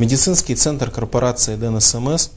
Медицинский центр корпорации Denas MS.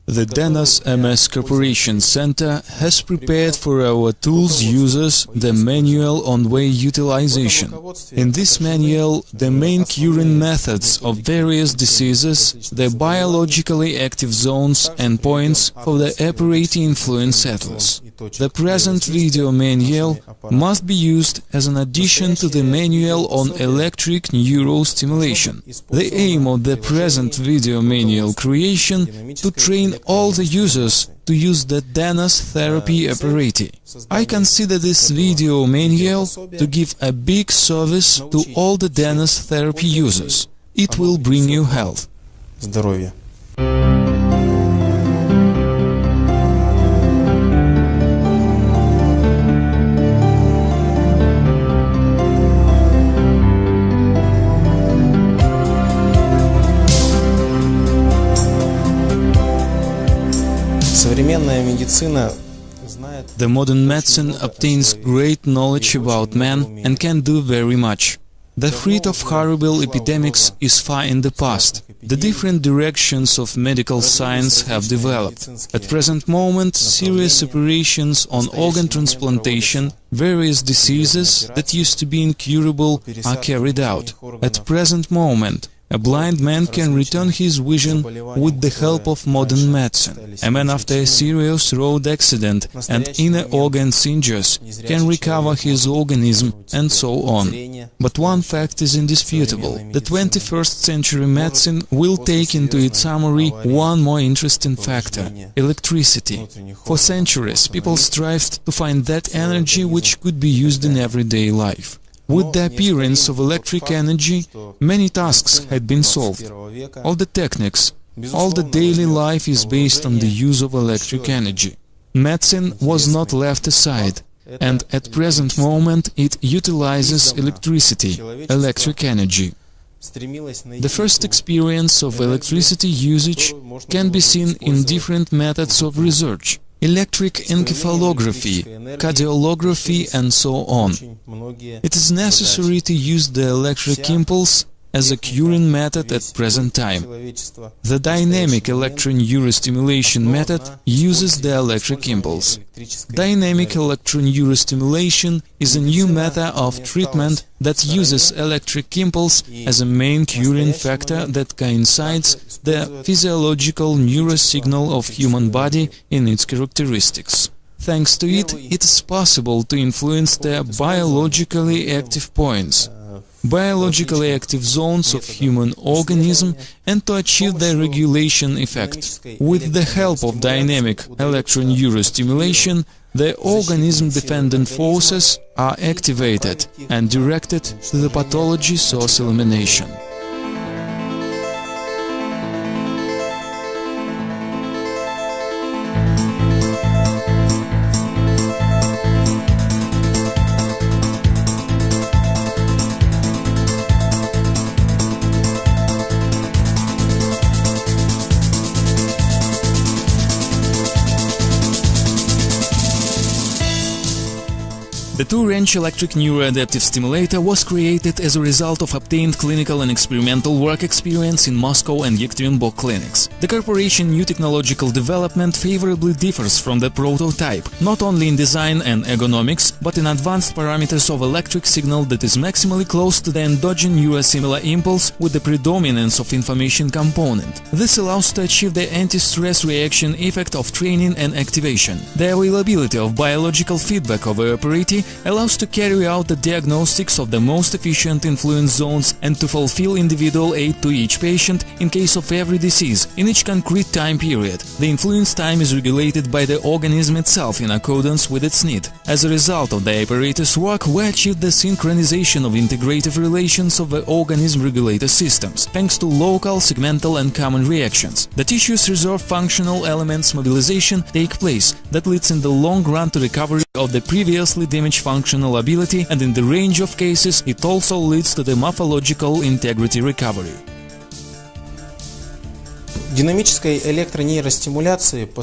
The Denas MS Corporation Center has prepared for our tools users the manual on way utilization. In this manual, the main curing methods of various diseases, the biologically active zones and points for the operating influence atlas. The present video manual must be used as an addition to the manual on electric neurostimulation. The aim of the present video manual creation to train all the users to use the Denas-therapy apparatus. I consider this video manual to give a big service to all the Denas-therapy users. It will bring you health. Здоровье. The modern medicine obtains great knowledge about man and can do very much. The threat of horrible epidemics is far in the past. The different directions of medical science have developed. At present moment, serious operations on organ transplantation, various diseases that used to be incurable are carried out. At present moment, a blind man can return his vision with the help of modern medicine. A man after a serious road accident and inner organs injuries can recover his organism and so on. But one fact is indisputable. The 21st century medicine will take into its summary one more interesting factor – electricity. For centuries, people strived to find that energy which could be used in everyday life. With the appearance of electric energy, many tasks had been solved. All the techniques, all the daily life is based on the use of electric energy. Medicine was not left aside, and at present moment it utilizes electricity, electric energy. The first experience of electricity usage can be seen in different methods of research. Electric encephalography, cardiography and so on. It is necessary to use the electric impulse as a curing method at present time. The dynamic electroneurostimulation method uses the electric impulse. Dynamic electroneurostimulation is a new method of treatment that uses electric impulse as a main curing factor that coincides the physiological neurosignal of human body in its characteristics. Thanks to it, it is possible to influence the biologically active points, biologically active zones of human organism and to achieve the regulation effect. With the help of dynamic electroneurostimulation, the organism-dependent forces are activated and directed to the pathology source elimination. The two-range electric neuroadaptive stimulator was created as a result of obtained clinical and experimental work experience in Moscow and Yekaterinburg clinics. The corporation's new technological development favorably differs from the prototype, not only in design and ergonomics, but in advanced parameters of electric signal that is maximally close to the endogenous neurosimilar impulse with the predominance of information component. This allows to achieve the anti-stress reaction effect of training and activation. The availability of biological feedback of the apparatus allows to carry out the diagnostics of the most efficient influence zones and to fulfill individual aid to each patient in case of every disease in each concrete time period. The influence time is regulated by the organism itself in accordance with its need. As a result of the apparatus work, we achieved the synchronization of integrative relations of the organism regulator systems, thanks to local, segmental and common reactions. The tissue's reserve functional elements mobilization take place that leads in the long run to recovery of the previously damaged functional ability, and in the range of cases it also leads to the morphological integrity recovery.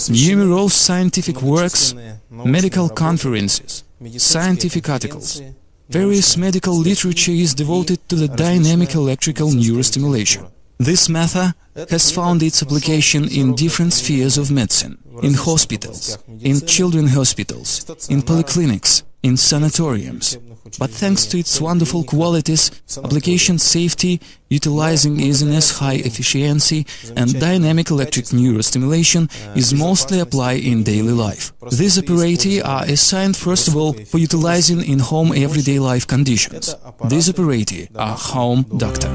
Numerous scientific works, medical conferences, scientific articles, various medical literature is devoted to the dynamic electrical neurostimulation. This method has found its application in different spheres of medicine, in hospitals, in children's hospitals, in polyclinics, in sanatoriums. But thanks to its wonderful qualities, application safety, utilizing easiness, high efficiency, and dynamic electric neurostimulation is mostly applied in daily life. These apparatus are assigned first of all for utilizing in home everyday life conditions. These apparatus are home doctor.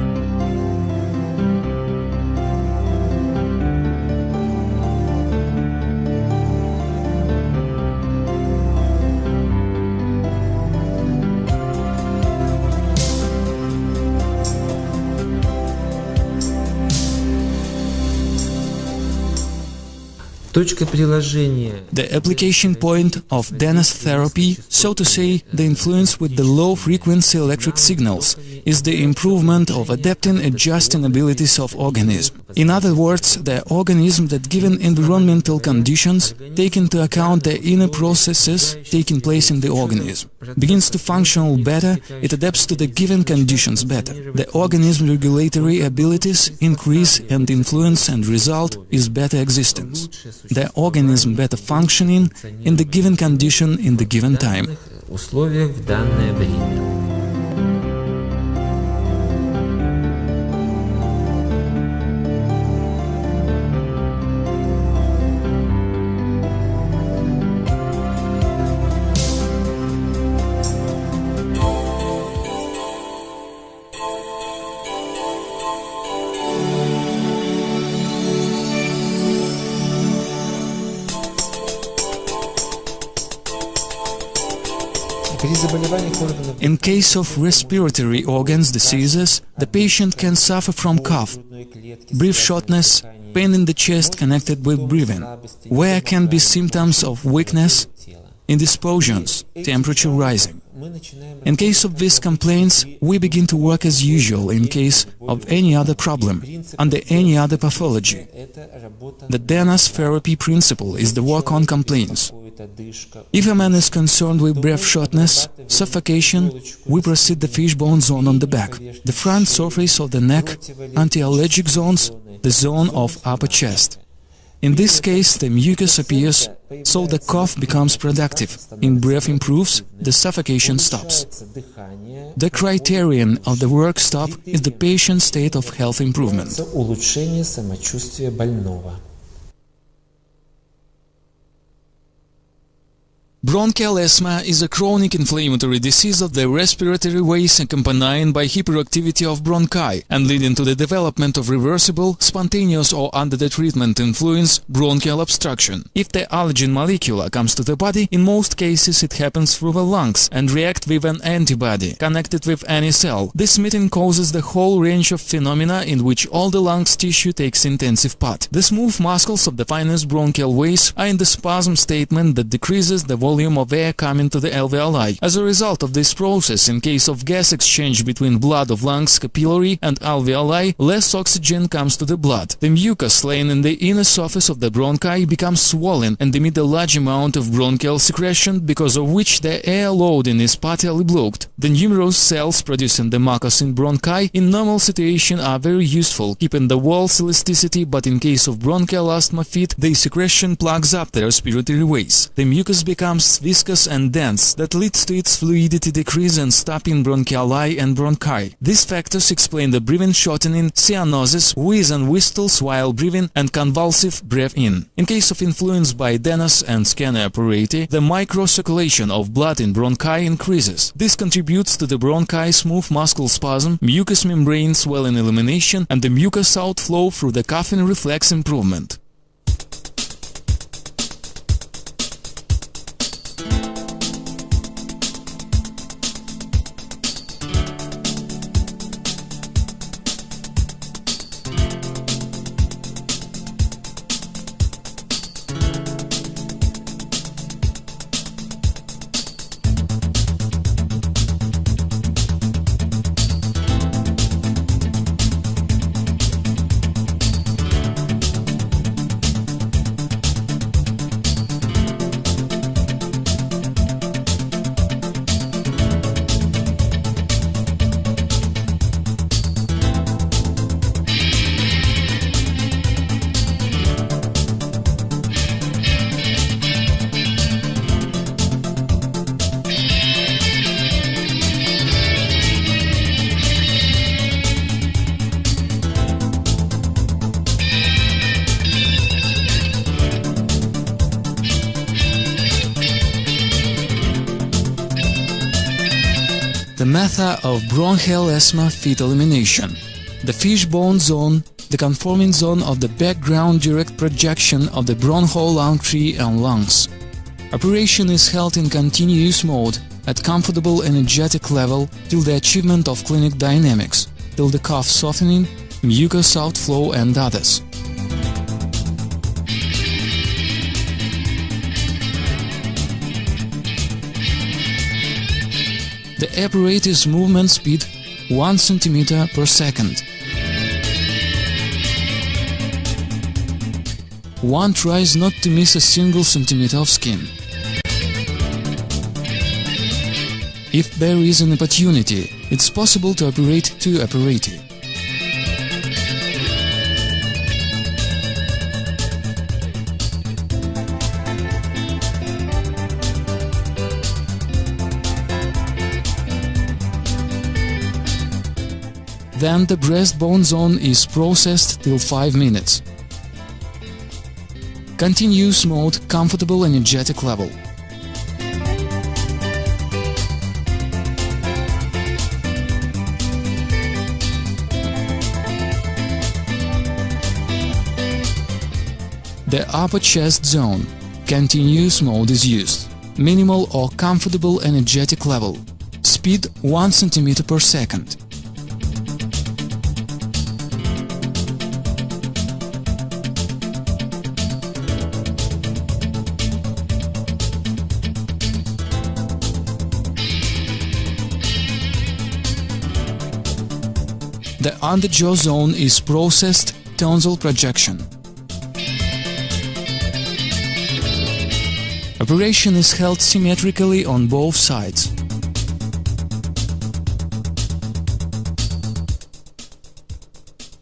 The application point of Denas-therapy, so to say, the influence with the low-frequency electric signals, is the improvement of adapting-adjusting abilities of organism. In other words, the organism that given environmental conditions, take into account the inner processes taking place in the organism, begins to function better, it adapts to the given conditions better. The organism regulatory abilities increase and influence, and result is better existence. The organism better functioning in the given condition in the given time. In case of respiratory organs diseases, the patient can suffer from cough, breath shortness, pain in the chest connected with breathing, where can be symptoms of weakness, indispositions, temperature rising. In case of these complaints, we begin to work as usual in case of any other problem, under any other pathology. The Denas-therapy principle is the work on complaints. If a man is concerned with breath shortness, suffocation, we proceed the fishbone zone on the back, the front surface of the neck, anti-allergic zones, the zone of upper chest. In this case, the mucus appears, so the cough becomes productive, in breath improves, the suffocation stops. The criterion of the work stop is the patient's state of health improvement. Bronchial asthma is a chronic inflammatory disease of the respiratory ways accompanied by hyperactivity of bronchi and leading to the development of reversible, spontaneous or under the treatment influence bronchial obstruction. If the allergen molecule comes to the body, in most cases it happens through the lungs and react with an antibody connected with any cell. This meeting causes the whole range of phenomena in which all the lungs tissue takes intensive part. The smooth muscles of the finest bronchial ways are in the spasm statement that decreases the volume of air coming to the alveoli. As a result of this process, in case of gas exchange between blood of lungs, capillary and alveoli, less oxygen comes to the blood. The mucus laying in the inner surface of the bronchi becomes swollen and emit a large amount of bronchial secretion, because of which the air loading is partly blocked. The numerous cells producing the mucus in bronchi in normal situation are very useful, keeping the wall's elasticity, but in case of bronchial asthma fit, the secretion plugs up the respiratory ways. The mucus becomes viscous and dense, that leads to its fluidity decrease and stopping bronchioli and bronchi. These factors explain the breathing shortening, cyanosis, wheeze and whistles while breathing, and convulsive breath in. In case of influence by Denas and scanner apparatus, the microcirculation of blood in bronchi increases. This contributes to the bronchi smooth muscle spasm, mucous membrane swelling elimination, and the mucus outflow through the coughing reflex improvement. The method of bronchial asthma feet elimination. The fishbone zone, the conforming zone of the background direct projection of the bronchial lung tree and lungs. Operation is held in continuous mode at comfortable energetic level till the achievement of clinic dynamics, till the cough softening, mucus outflow and others. The apparatus movement speed 1 cm per second. One tries not to miss a single centimeter of skin. If there is an opportunity, it's possible to operate 2 apparatus. Then the breastbone zone is processed till 5 minutes. Continuous mode, comfortable energetic level. The upper chest zone, continuous mode is used. Minimal or comfortable energetic level. Speed 1 cm per second. The underjaw zone is processed tonsil projection. Operation is held symmetrically on both sides.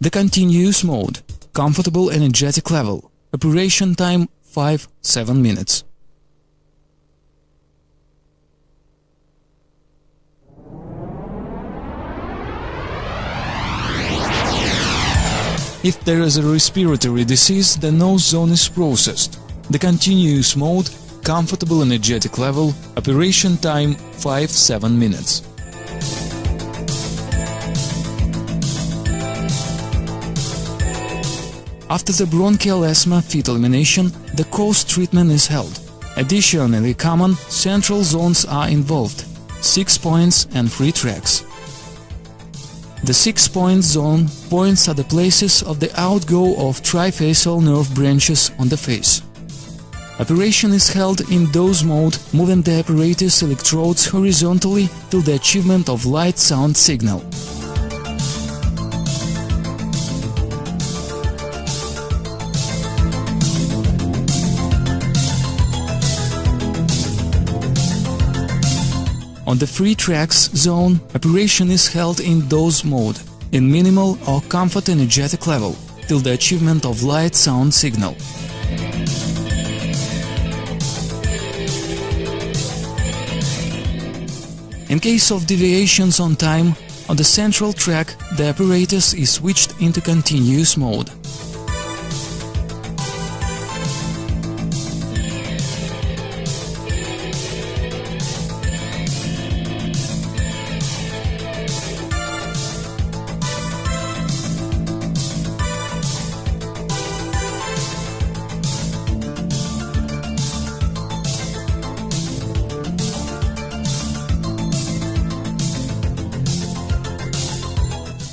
The continuous mode, comfortable energetic level. Operation time 5-7 minutes. If there is a respiratory disease, the nose zone is processed. The continuous mode, comfortable energetic level, operation time 5-7 minutes. After the bronchial asthma feet elimination, the cause treatment is held. Additionally, common central zones are involved, 6 points and 3 tracks. The 6-point zone points are the places of the outgo of trifacial nerve branches on the face. Operation is held in dose mode, moving the apparatus electrodes horizontally till the achievement of light sound signal. On the 3 tracks zone, operation is held in dose mode, in minimal or comfort energetic level, till the achievement of light sound signal. In case of deviations on time, on the central track the apparatus is switched into continuous mode.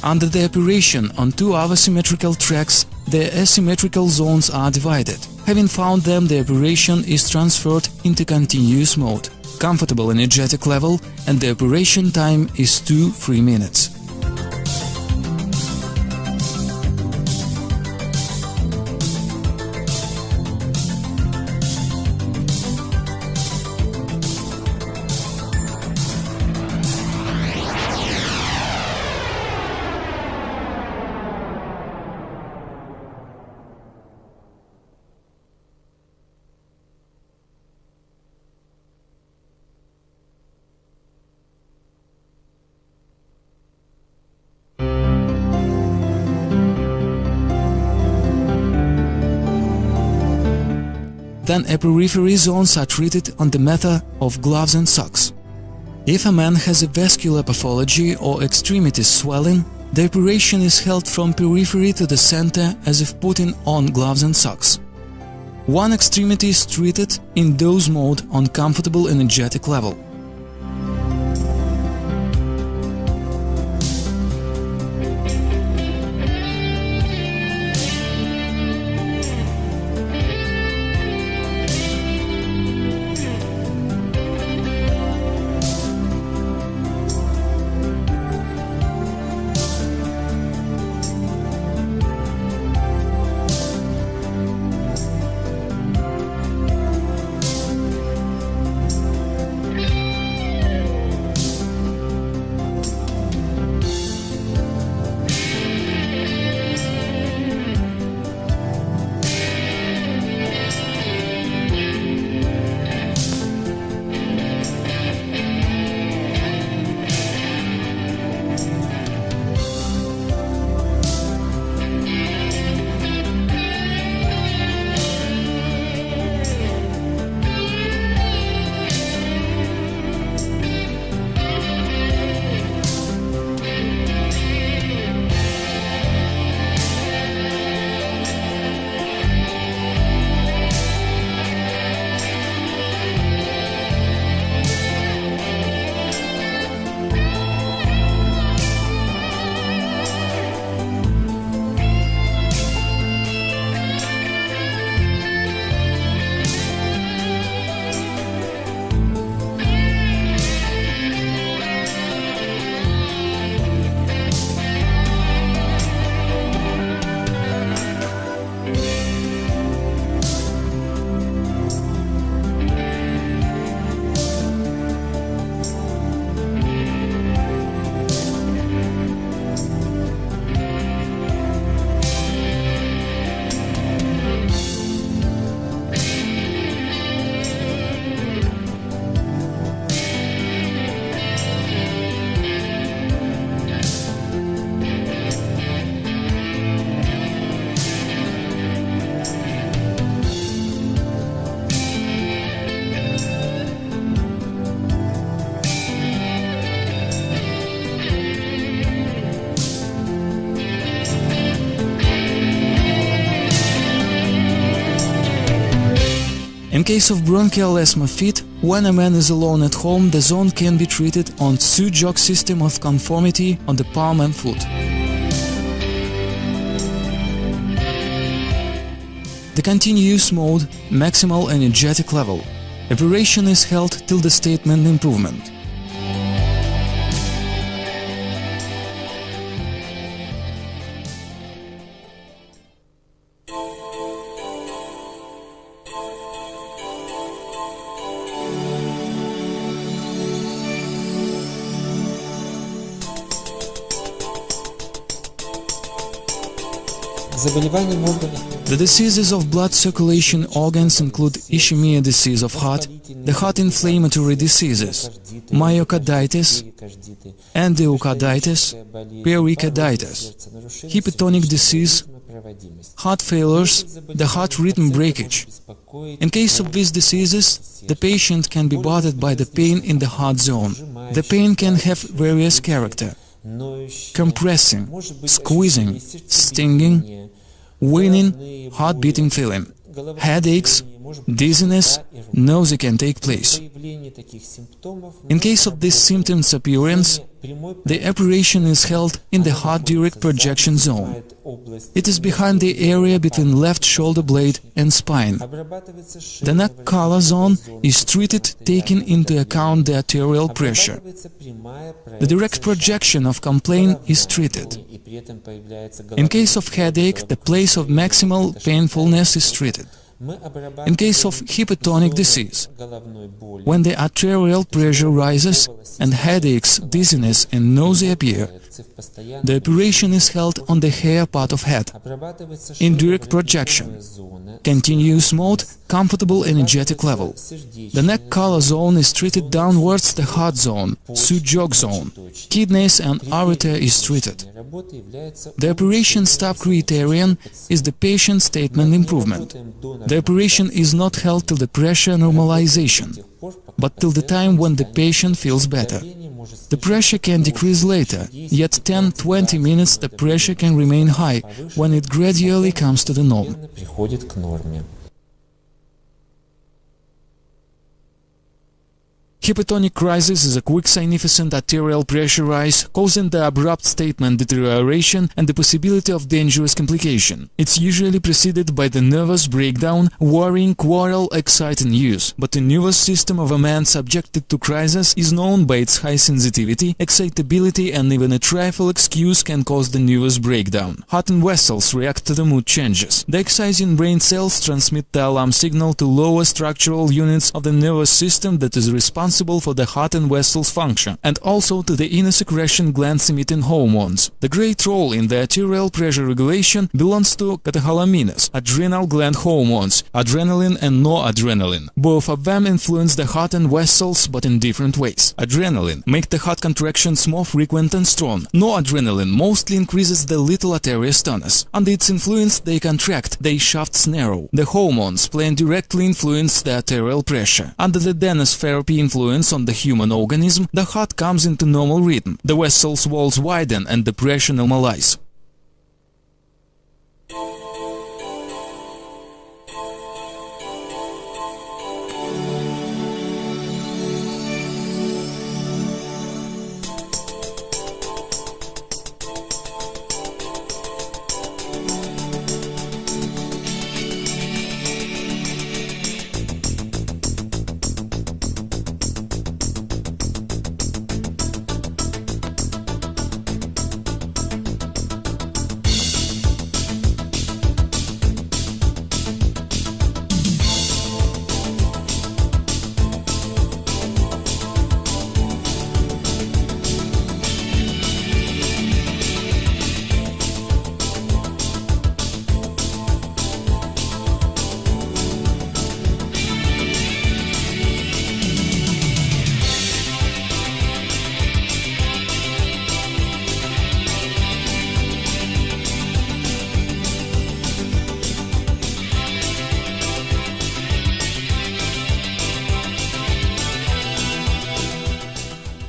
Under the operation on 2 other symmetrical tracks, the asymmetrical zones are divided. Having found them, the operation is transferred into continuous mode, comfortable energetic level, and the operation time is 2-3 minutes. Then periphery zones are treated on the method of gloves and socks. If a man has a vascular pathology or extremity swelling, the operation is held from periphery to the center as if putting on gloves and socks. One extremity is treated in dose mode on comfortable energetic level. In case of bronchial asthma fit, when a man is alone at home, the zone can be treated on two-jog system of conformity on the palm and foot. The continuous mode, maximal energetic level. Operation is held till the statement improvement. The diseases of blood circulation organs include ischemia disease of heart, the heart inflammatory diseases, myocarditis, endocarditis, pericarditis, hypertonic disease, heart failures, the heart rhythm breakage. In case of these diseases, the patient can be bothered by the pain in the heart zone. The pain can have various character: compressing, squeezing, stinging, whining, heart-beating feeling, headaches, dizziness, nausea can take place. In case of these symptoms appearance, the operation is held in the heart direct projection zone. It is behind the area between left shoulder blade and spine. The neck collar zone is treated taking into account the arterial pressure. The direct projection of complaint is treated. In case of headache, the place of maximal painfulness is treated. In case of hypertonic disease, when the arterial pressure rises and headaches, dizziness and nausea appear, the operation is held on the hair part of head, in direct projection, continuous mode, comfortable energetic level. The neck collar zone is treated downwards, the heart zone, two-jog zone, kidneys and aorta is treated. The operation stop criterion is the patient statement improvement. The operation is not held till the pressure normalization, but till the time when the patient feels better. The pressure can decrease later, yet 10-20 minutes the pressure can remain high when it gradually comes to the norm. Hypotonic crisis is a quick significant arterial pressure rise, causing the abrupt statement deterioration and the possibility of dangerous complication. It's usually preceded by the nervous breakdown, worrying, quarrel, exciting use. But the nervous system of a man subjected to crisis is known by its high sensitivity, excitability, and even a trifle excuse can cause the nervous breakdown. Heart and vessels react to the mood changes. The exciting brain cells transmit the alarm signal to lower structural units of the nervous system that is responsible for the heart and vessels function, and also to the inner secretion glands emitting hormones. The great role in the arterial pressure regulation belongs to catecholamines, adrenal gland hormones, adrenaline and noradrenaline. Both of them influence the heart and vessels, but in different ways. Adrenaline make the heart contractions more frequent and strong. Noradrenaline mostly increases the little arterial tonus. Under its influence they contract, their shafts narrow. The hormones play and directly influence the arterial pressure. Under the Denas-therapy influence on the human organism, the heart comes into normal rhythm, the vessels walls widen and the pressure normalize.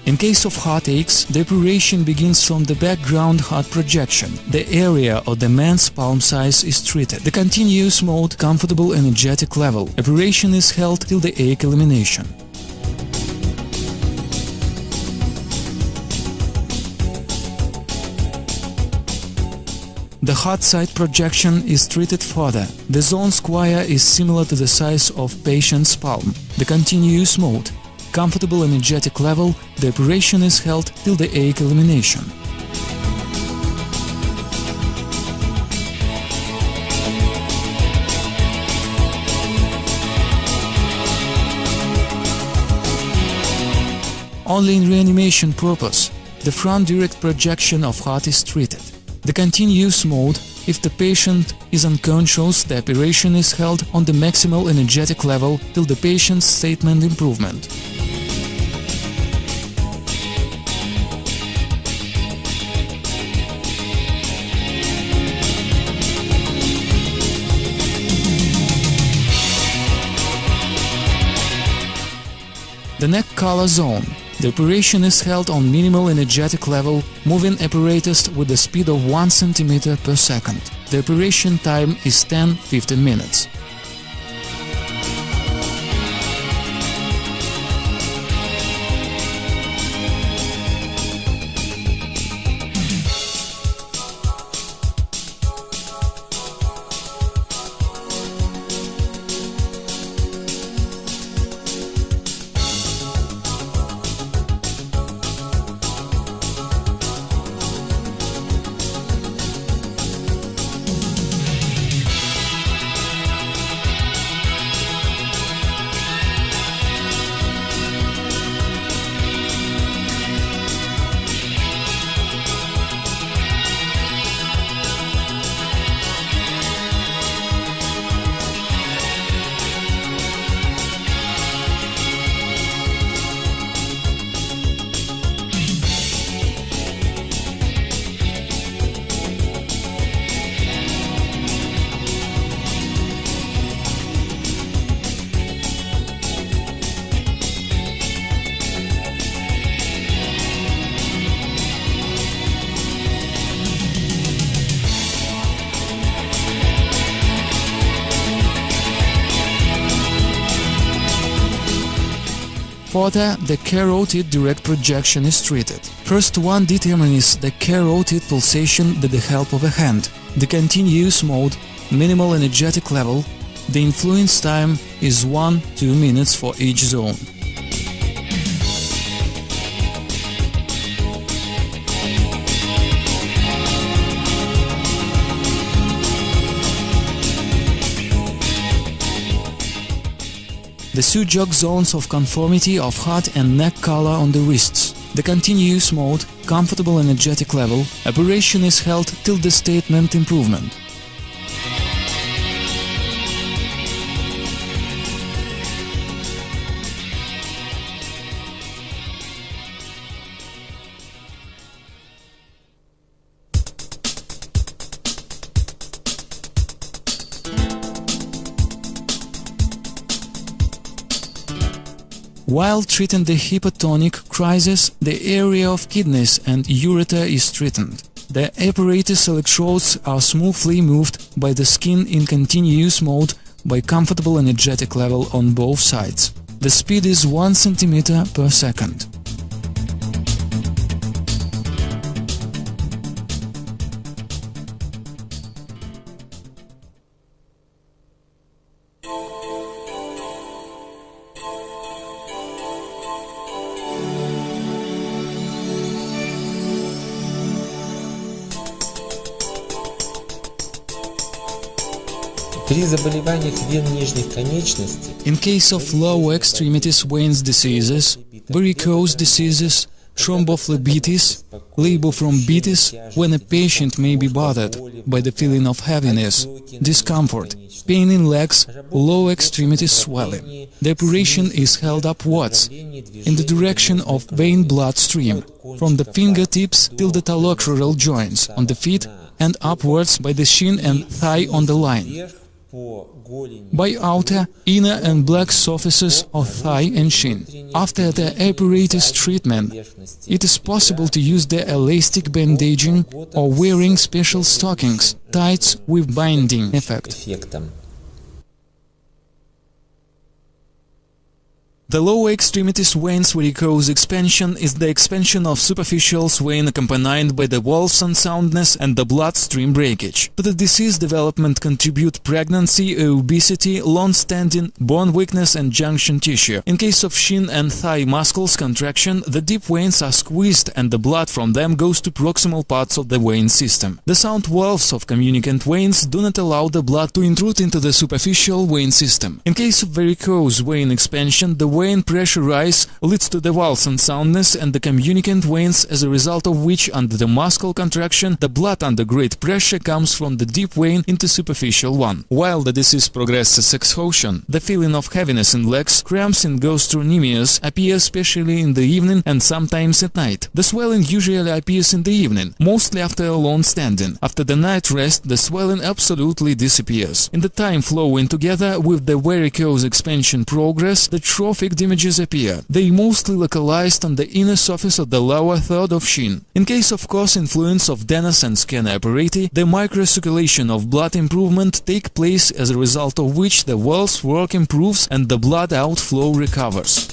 In case of heartaches, the operation begins from the background heart projection. The area of the man's palm size is treated. The continuous mode, comfortable energetic level. Operation is held till the ache elimination. The heart side projection is treated further. The zone square is similar to the size of patient's palm. The continuous mode, comfortable energetic level, the operation is held till the ache elimination. Only in reanimation purpose, the front direct projection of heart is treated. The continuous mode, if the patient is unconscious, the operation is held on the maximal energetic level till the patient's statement improvement. The neck collar zone. The operation is held on minimal energetic level, moving apparatus with the speed of 1 cm per second. The operation time is 10-15 minutes. Further, the carotid direct projection is treated. First one determines the carotid pulsation with the help of a hand, the continuous mode, minimal energetic level. The influence time is 1-2 minutes for each zone. The Sujok zones of conformity of heart and neck color on the wrists. The continuous mode, comfortable energetic level. Operation is held till the statement improvement. While treating the hypotonic crisis, the area of kidneys and ureter is straightened. The apparatus electrodes are smoothly moved by the skin in continuous mode by comfortable energetic level on both sides. The speed is 1 cm per second. In case of lower extremities veins diseases, varicose diseases, thrombophlebitis, leukophlebitis, when a patient may be bothered by the feeling of heaviness, discomfort, pain in legs, lower extremities swelling. The operation is held upwards, in the direction of vein blood stream, from the fingertips till the talocrural joints on the feet and upwards by the shin and thigh on the line. By outer, inner and black surfaces of thigh and shin. After the apparatus treatment, it is possible to use the elastic bandaging or wearing special stockings, tights with binding effect. The lower extremities veins varicose expansion is the expansion of superficial vein accompanied by the valves unsoundness and the bloodstream breakage. To the disease development contribute pregnancy, obesity, long-standing bone weakness and junction tissue. In case of shin and thigh muscles contraction, the deep veins are squeezed and the blood from them goes to proximal parts of the vein system. The sound valves of communicant veins do not allow the blood to intrude into the superficial vein system. In case of varicose vein expansion, the vein pressure rise leads to the valves unsoundness and the communicant veins, as a result of which, under the muscle contraction, the blood under great pressure comes from the deep vein into superficial one. While the disease progresses exhaustion, the feeling of heaviness in legs, cramps and gastrocnemius appear especially in the evening and sometimes at night. The swelling usually appears in the evening, mostly after a long standing. After the night rest, the swelling absolutely disappears. In the time flowing together with the varicose expansion progress, the trophic images appear. They mostly localized on the inner surface of the lower third of shin. In case of cross influence of Denas and scanner apparatus, the microcirculation of blood improvement take place, as a result of which the valves work improves and the blood outflow recovers.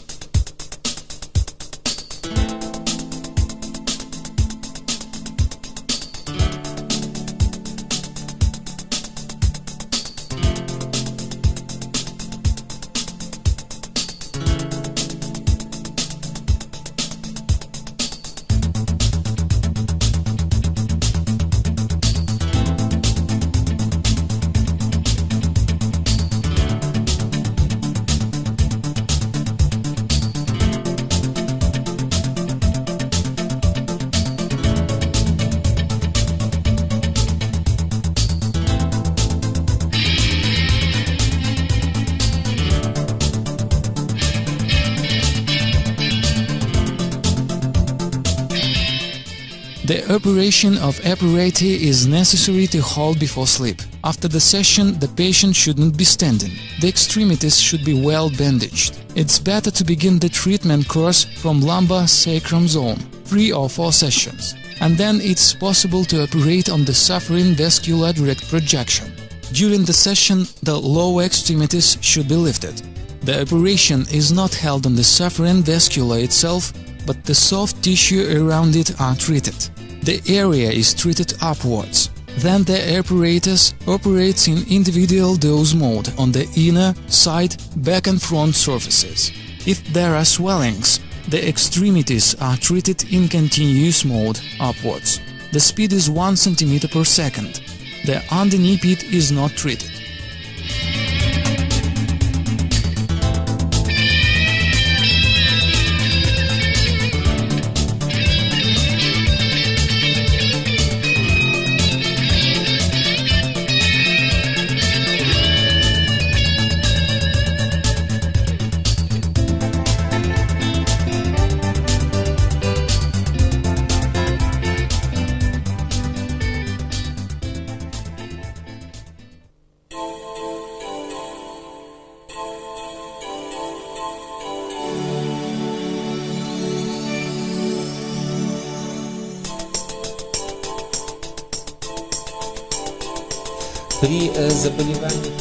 The operation of apparatus is necessary to hold before sleep. After the session, the patient shouldn't be standing. The extremities should be well bandaged. It's better to begin the treatment course from lumbar sacrum zone, 3 or 4 sessions, and then it's possible to operate on the suffering vascular direct projection. During the session, the lower extremities should be lifted. The operation is not held on the suffering vascula itself, but the soft tissue around it are treated. The area is treated upwards. Then the apparatus operates in individual dose mode on the inner, side, back and front surfaces. If there are swellings, the extremities are treated in continuous mode upwards. The speed is 1 cm per second. The underneath it is not treated.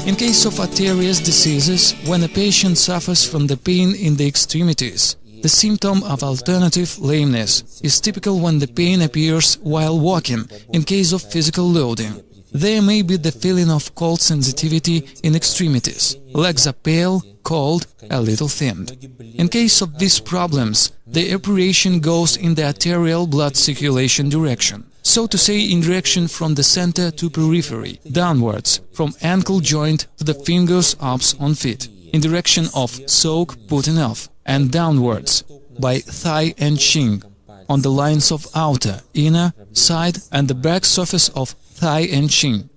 In case of arterial diseases, when a patient suffers from the pain in the extremities, the symptom of alternative lameness is typical when the pain appears while walking in case of physical loading. There may be the feeling of cold sensitivity in extremities. Legs are pale, cold, a little thinned. In case of these problems, the operation goes in the arterial blood circulation direction. So to say, in direction from the center to periphery, downwards, from ankle joint to the fingers ups on feet, in direction of soak putting off, and downwards, by thigh and shin, on the lines of outer, inner, side and the back surface of thigh and shin.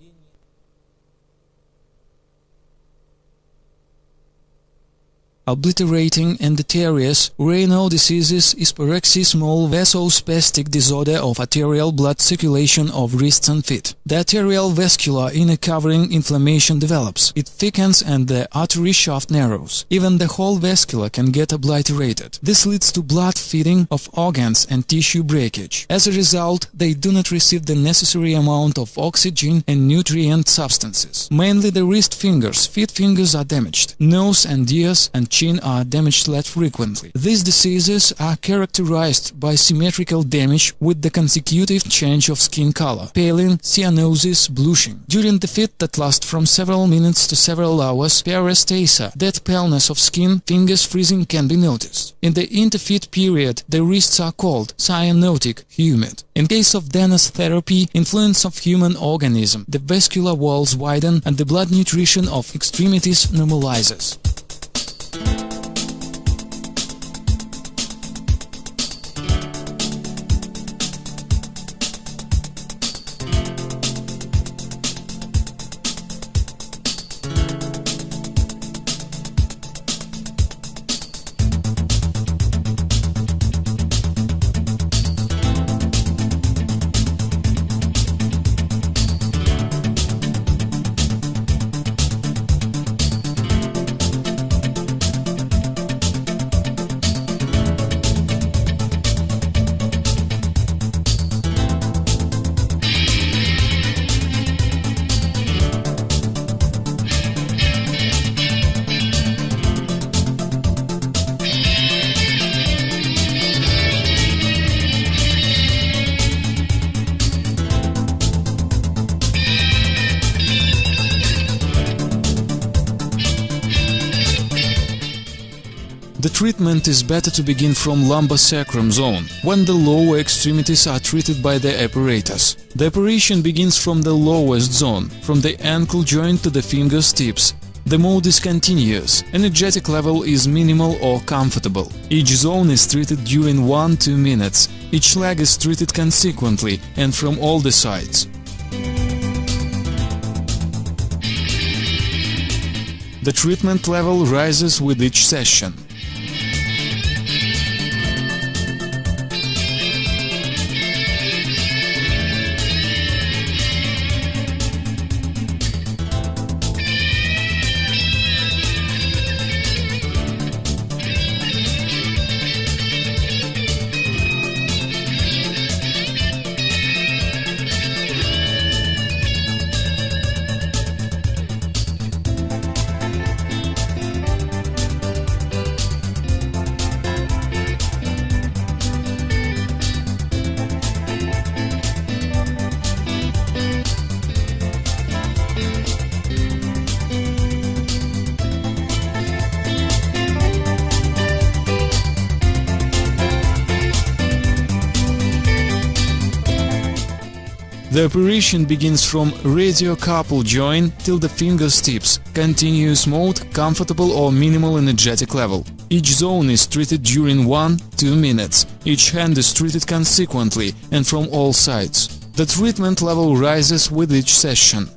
Obliterating endothelius, renal diseases, hyperexia, small vasospastic disorder of arterial blood circulation of wrists and feet. The arterial vascular inner covering inflammation develops. It thickens and the artery shaft narrows. Even the whole vascular can get obliterated. This leads to blood feeding of organs and tissue breakage. As a result, they do not receive the necessary amount of oxygen and nutrient substances. Mainly the wrist fingers, feet fingers are damaged. Nose and ears and chin are damaged less frequently. These diseases are characterized by symmetrical damage with the consecutive change of skin color, paling, cyanosis, blushing. During the fit that lasts from several minutes to several hours, paresthesia, that paleness of skin, fingers freezing can be noticed. In the interfit period, the wrists are cold, cyanotic, humid. In case of Denas-therapy, influence of human organism, the vascular walls widen and the blood nutrition of extremities normalizes. The treatment is better to begin from lumbar sacrum zone, when the lower extremities are treated by the apparatus. The operation begins from the lowest zone, from the ankle joint to the finger's tips. The mode is continuous, energetic level is minimal or comfortable. Each zone is treated during 1-2 minutes. Each leg is treated consequently and from all the sides. The treatment level rises with each session. The operation begins from radiocarpal joint till the fingertips, continuous mode, comfortable or minimal energetic level. Each zone is treated during 1-2 minutes. Each hand is treated consequently and from all sides. The treatment level rises with each session.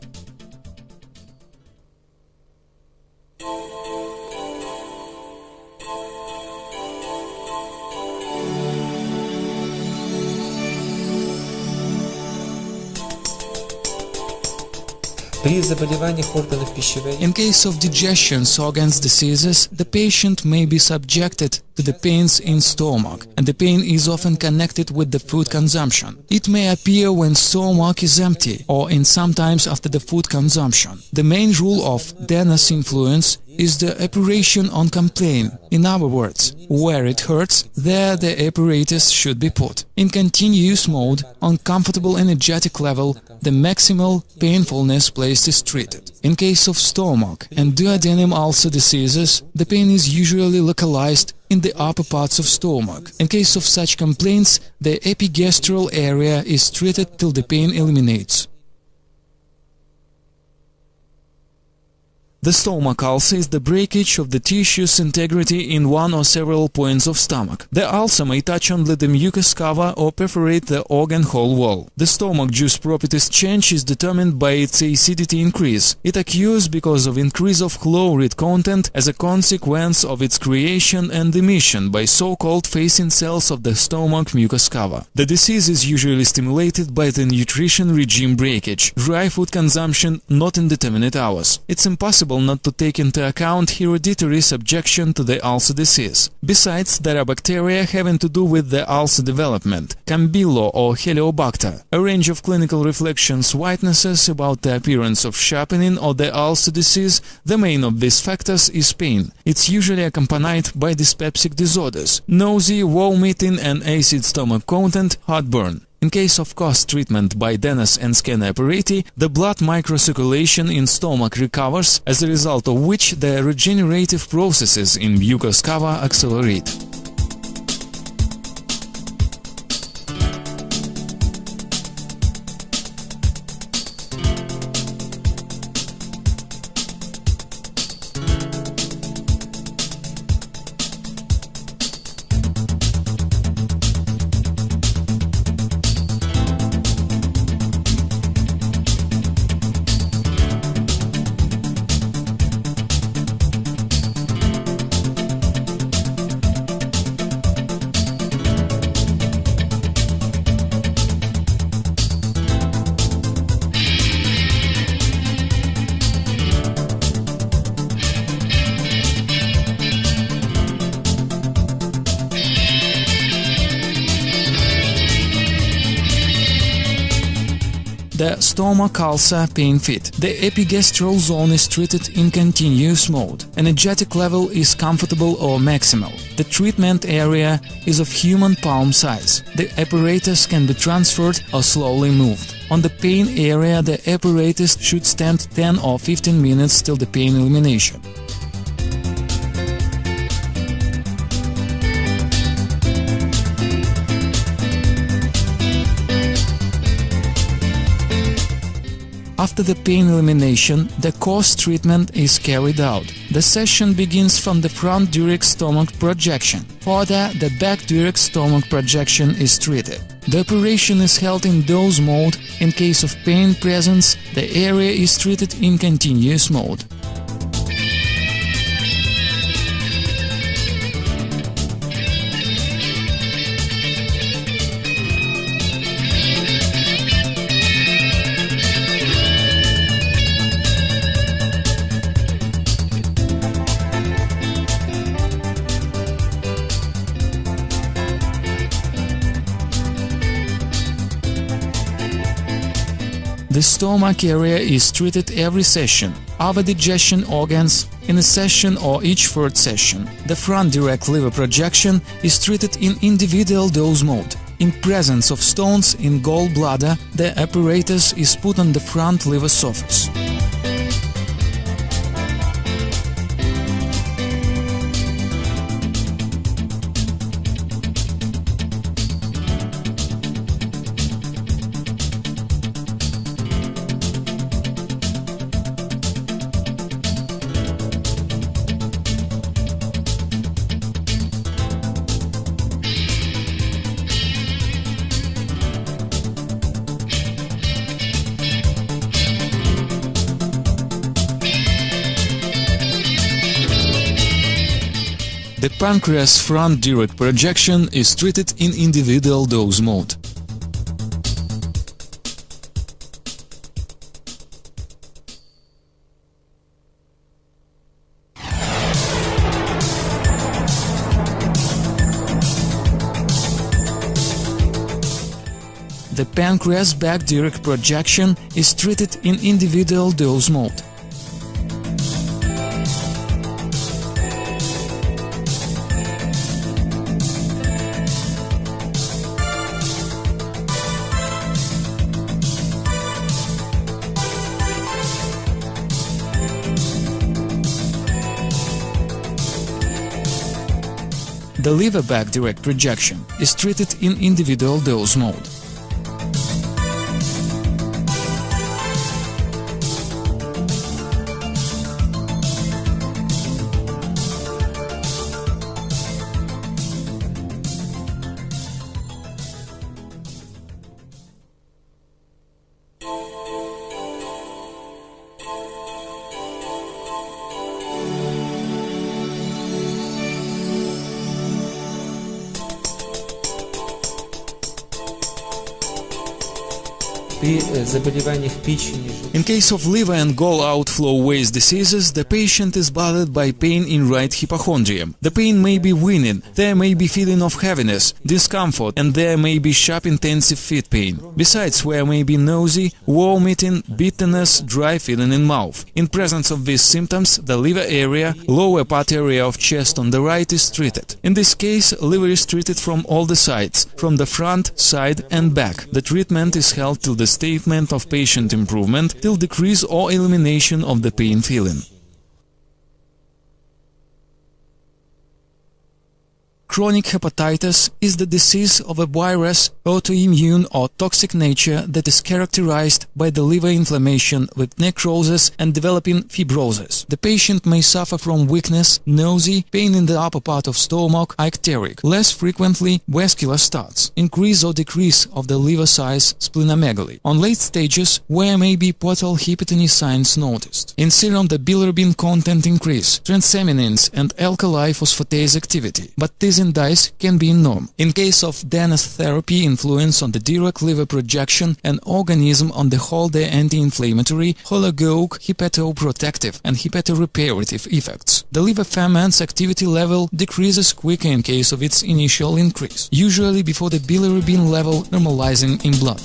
In case of digestion organs diseases, the patient may be subjected to the pains in stomach, and the pain is often connected with the food consumption. It may appear when stomach is empty or sometimes after the food consumption. The main rule of Denas influence is the operation on complaint. In other words, where it hurts, there the apparatus should be put. In continuous mode, on comfortable energetic level, the maximal painfulness place is treated. In case of stomach and duodenum ulcer diseases, the pain is usually localized in the upper parts of stomach. In case of such complaints, the epigastrial area is treated till the pain eliminates. The stomach ulcer is the breakage of the tissue's integrity in one or several points of stomach. The ulcer may touch only the mucous cover or perforate the organ whole wall. The stomach juice properties change is determined by its acidity increase. It occurs because of increase of chloride content as a consequence of its creation and emission by so-called facing cells of the stomach mucous cover. The disease is usually stimulated by the nutrition regime breakage, dry food consumption, not indeterminate hours. It's impossible not to take into account hereditary subjection to the ulcer disease. Besides, there are bacteria having to do with the ulcer development, Campylobacter or Helicobacter, a range of clinical reflections, whitenesses about the appearance of sharpening or the ulcer disease. The main of these factors is pain. It's usually accompanied by dyspeptic disorders, nausea, vomiting and acid stomach content, heartburn. In case of cost treatment by Denas and scan apparatus, the blood microcirculation in stomach recovers, as a result of which the regenerative processes in mucous cover accelerate. The stomach ulcer pain fit. The epigastrial zone is treated in continuous mode. Energetic level is comfortable or maximal. The treatment area is of human palm size. The apparatus can be transferred or slowly moved. On the pain area, the apparatus should stand 10 or 15 minutes till the pain elimination. After the pain elimination, the course treatment is carried out. The session begins from the front dural stomach projection. Further, the back dural stomach projection is treated. The operation is held in dose mode. In case of pain presence, the area is treated in continuous mode. The stomach area is treated every session. Other digestion organs in a session or each third session. The front direct liver projection is treated in individual dose mode. In presence of stones in gallbladder, the apparatus is put on the front liver surface. pancreas front direct projection is treated in individual dose mode. The pancreas back direct projection is treated in individual dose mode. The liver back direct projection is treated in individual dose mode. In case of liver and gall outflow waste diseases, the patient is bothered by pain in right hypochondrium. The pain may be weaning, there may be feeling of heaviness, discomfort, and there may be sharp intensive feet pain. Besides, there may be nausea, vomiting, bitterness, dry feeling in mouth. In presence of these symptoms, the liver area, lower part area of chest on the right is treated. In this case, liver is treated from all the sides, from the front, side and back. The treatment is held till the statement of patient improvement, till decrease or elimination of the pain feeling. Chronic hepatitis is the disease of a virus, autoimmune or toxic nature that is characterized by the liver inflammation with necrosis and developing fibrosis. The patient may suffer from weakness, nausea, pain in the upper part of stomach, icteric, less frequently vascular starts, increase or decrease of the liver size, splenomegaly. On late stages, where may be portal hypertony signs noticed. In serum, the bilirubin content increase, transaminase and alkali phosphatase activity, but this indice can be in norm. In case of Denas-therapy, influence on the direct liver projection and organism on the whole, the anti-inflammatory, holagogue, hepatoprotective and hepatoreparative effects. The liver ferments activity level decreases quicker in case of its initial increase, usually before the bilirubin level normalizing in blood.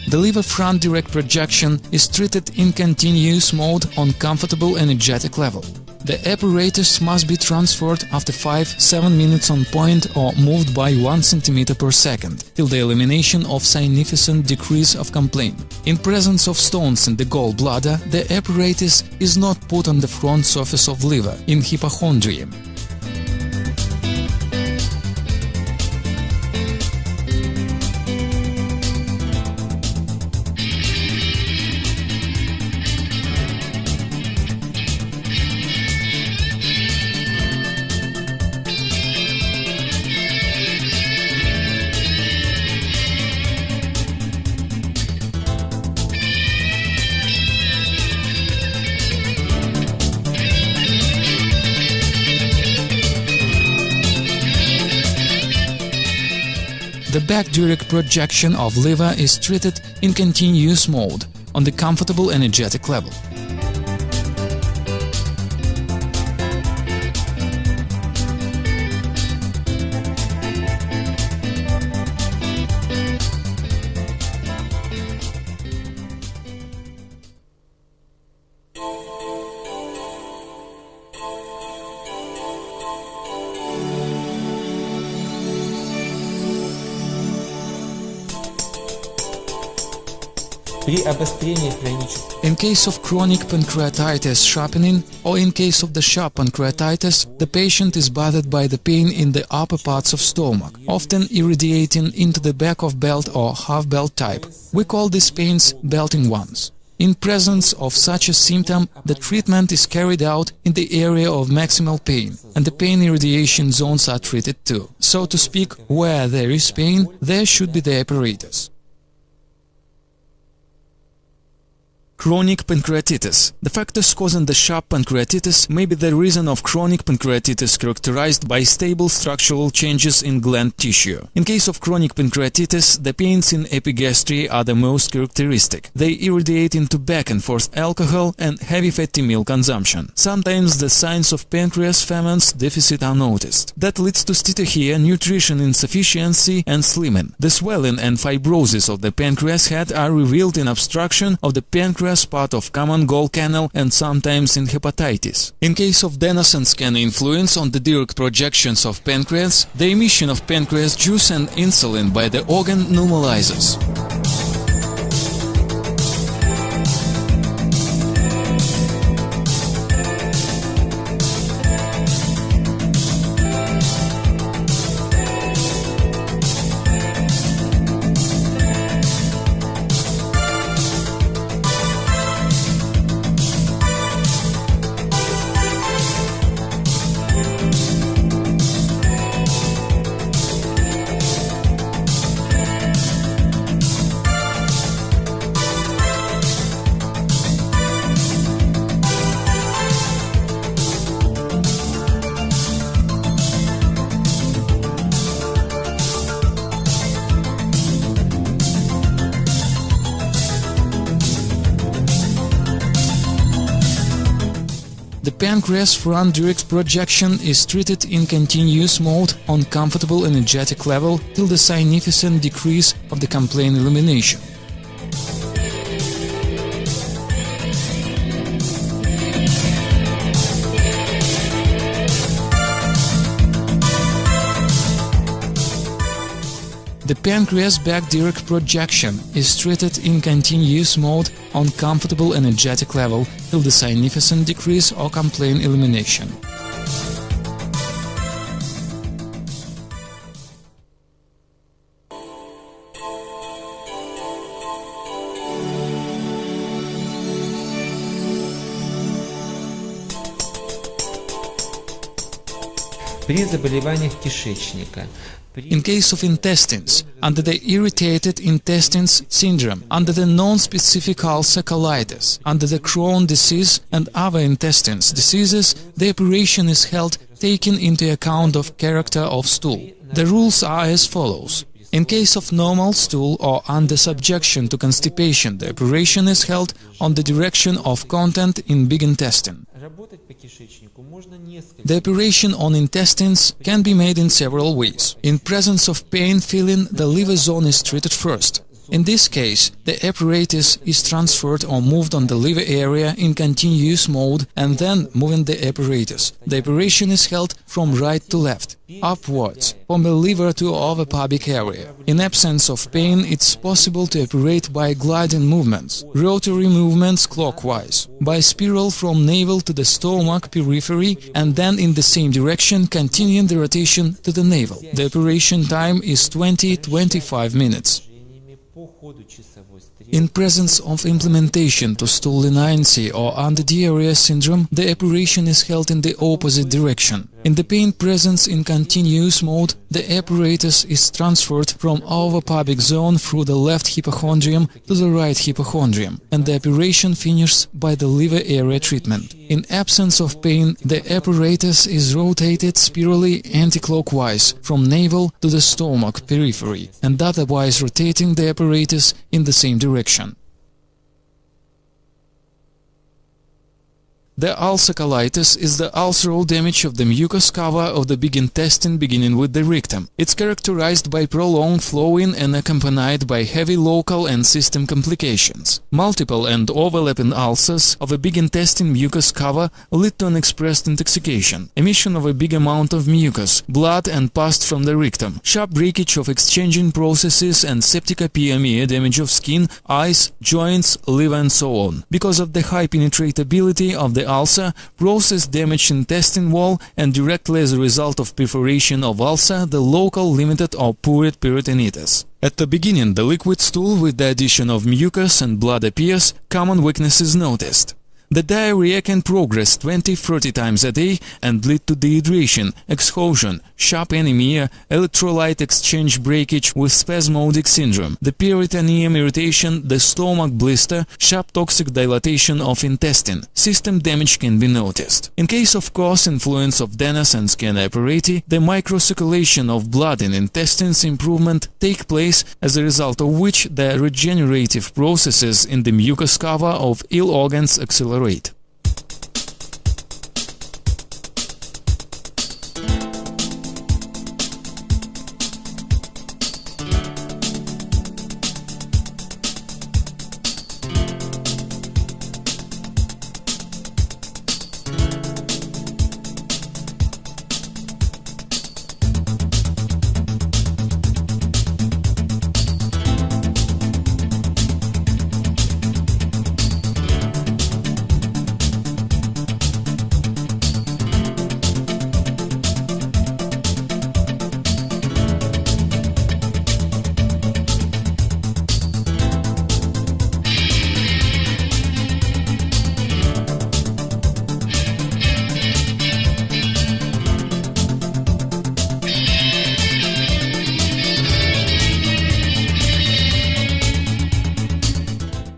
The liver front direct projection is treated in continuous mode on comfortable energetic level. The apparatus must be transferred after 5-7 minutes on point or moved by 1 cm per second, till the elimination of significant decrease of complaint. In presence of stones in the gallbladder, the apparatus is not put on the front surface of liver, in hypochondrium. The back direct projection of liver is treated in continuous mode on the comfortable energetic level. In case of chronic pancreatitis sharpening, or in case of the sharp pancreatitis, the patient is bothered by the pain in the upper parts of stomach, often irradiating into the back of belt or half-belt type. We call these pains belting ones. In presence of such a symptom, the treatment is carried out in the area of maximal pain, and the pain irradiation zones are treated too. So to speak, where there is pain, there should be the apparatus. Chronic pancreatitis. The factors causing the sharp pancreatitis may be the reason of chronic pancreatitis characterized by stable structural changes in gland tissue. In case of chronic pancreatitis, the pains in epigastriae are the most characteristic. They irradiate into back and forth alcohol and heavy fatty meal consumption. Sometimes the signs of pancreas ferments deficit are noticed. That leads to steatorrhea, nutrition insufficiency and slimming. The swelling and fibrosis of the pancreas head are revealed in obstruction of the pancreas part of common gall canal and sometimes in hepatitis. In case of Denas can influence on the direct projections of pancreas, the emission of pancreas juice and insulin by the organ normalizes. The pancreas front direct projection is treated in continuous mode on comfortable energetic level till the significant decrease of the complaint illumination. The pancreas back direct projection is treated in continuous mode on comfortable energetic level till the significant decrease or complaint elimination. При заболеваниях кишечника. In case of intestines, under the irritated intestines syndrome, under the non-specific ulcer colitis, under the Crohn disease and other intestines diseases, the operation is held taking into account of character of stool. The rules are as follows. In case of normal stool or under subjection to constipation, the operation is held on the direction of content in big intestine. The operation on intestines can be made in several ways. In presence of pain feeling, the liver zone is treated first. In this case, the apparatus is transferred or moved on the liver area in continuous mode and then moving the apparatus. The operation is held from right to left, upwards, from the liver to over pubic area. In absence of pain, it's possible to operate by gliding movements, rotary movements clockwise, by spiral from navel to the stomach periphery and then in the same direction continuing the rotation to the navel. The operation time is 20-25 minutes. In presence of implementation to stool leniency or under diarrhea syndrome, the operation is held in the opposite direction. In the pain presence in continuous mode, the apparatus is transferred from over pubic zone through the left hypochondrium to the right hypochondrium, and the operation finishes by the liver area treatment. In absence of pain, the apparatus is rotated spirally anti-clockwise from navel to the stomach periphery, and otherwise rotating the apparatus in the same direction. The ulcer colitis is the ulceral damage of the mucous cover of the big intestine beginning with the rectum. It's characterized by prolonged flowing and accompanied by heavy local and system complications. Multiple and overlapping ulcers of a big intestine mucous cover lead to an expressed intoxication, emission of a big amount of mucus, blood and pus from the rectum, sharp breakage of exchanging processes and septicopia, damage of skin, eyes, joints, liver and so on. Because of the high penetratability of the ulcer, process damage intestine wall, and directly as a result of perforation of ulcer, the local, limited or poor peritonitis. At the beginning, the liquid stool with the addition of mucus and blood appears, common weakness is noticed. The diarrhea can progress 20-30 times a day and lead to dehydration, exhaustion, sharp anemia, electrolyte exchange breakage with spasmodic syndrome, the peritoneum irritation, the stomach blister, sharp toxic dilatation of intestine. System damage can be noticed. In case of cross influence of Denas and skin apparatus, the microcirculation of blood in intestines improvement take place, as a result of which the regenerative processes in the mucous cover of ill organs accelerate.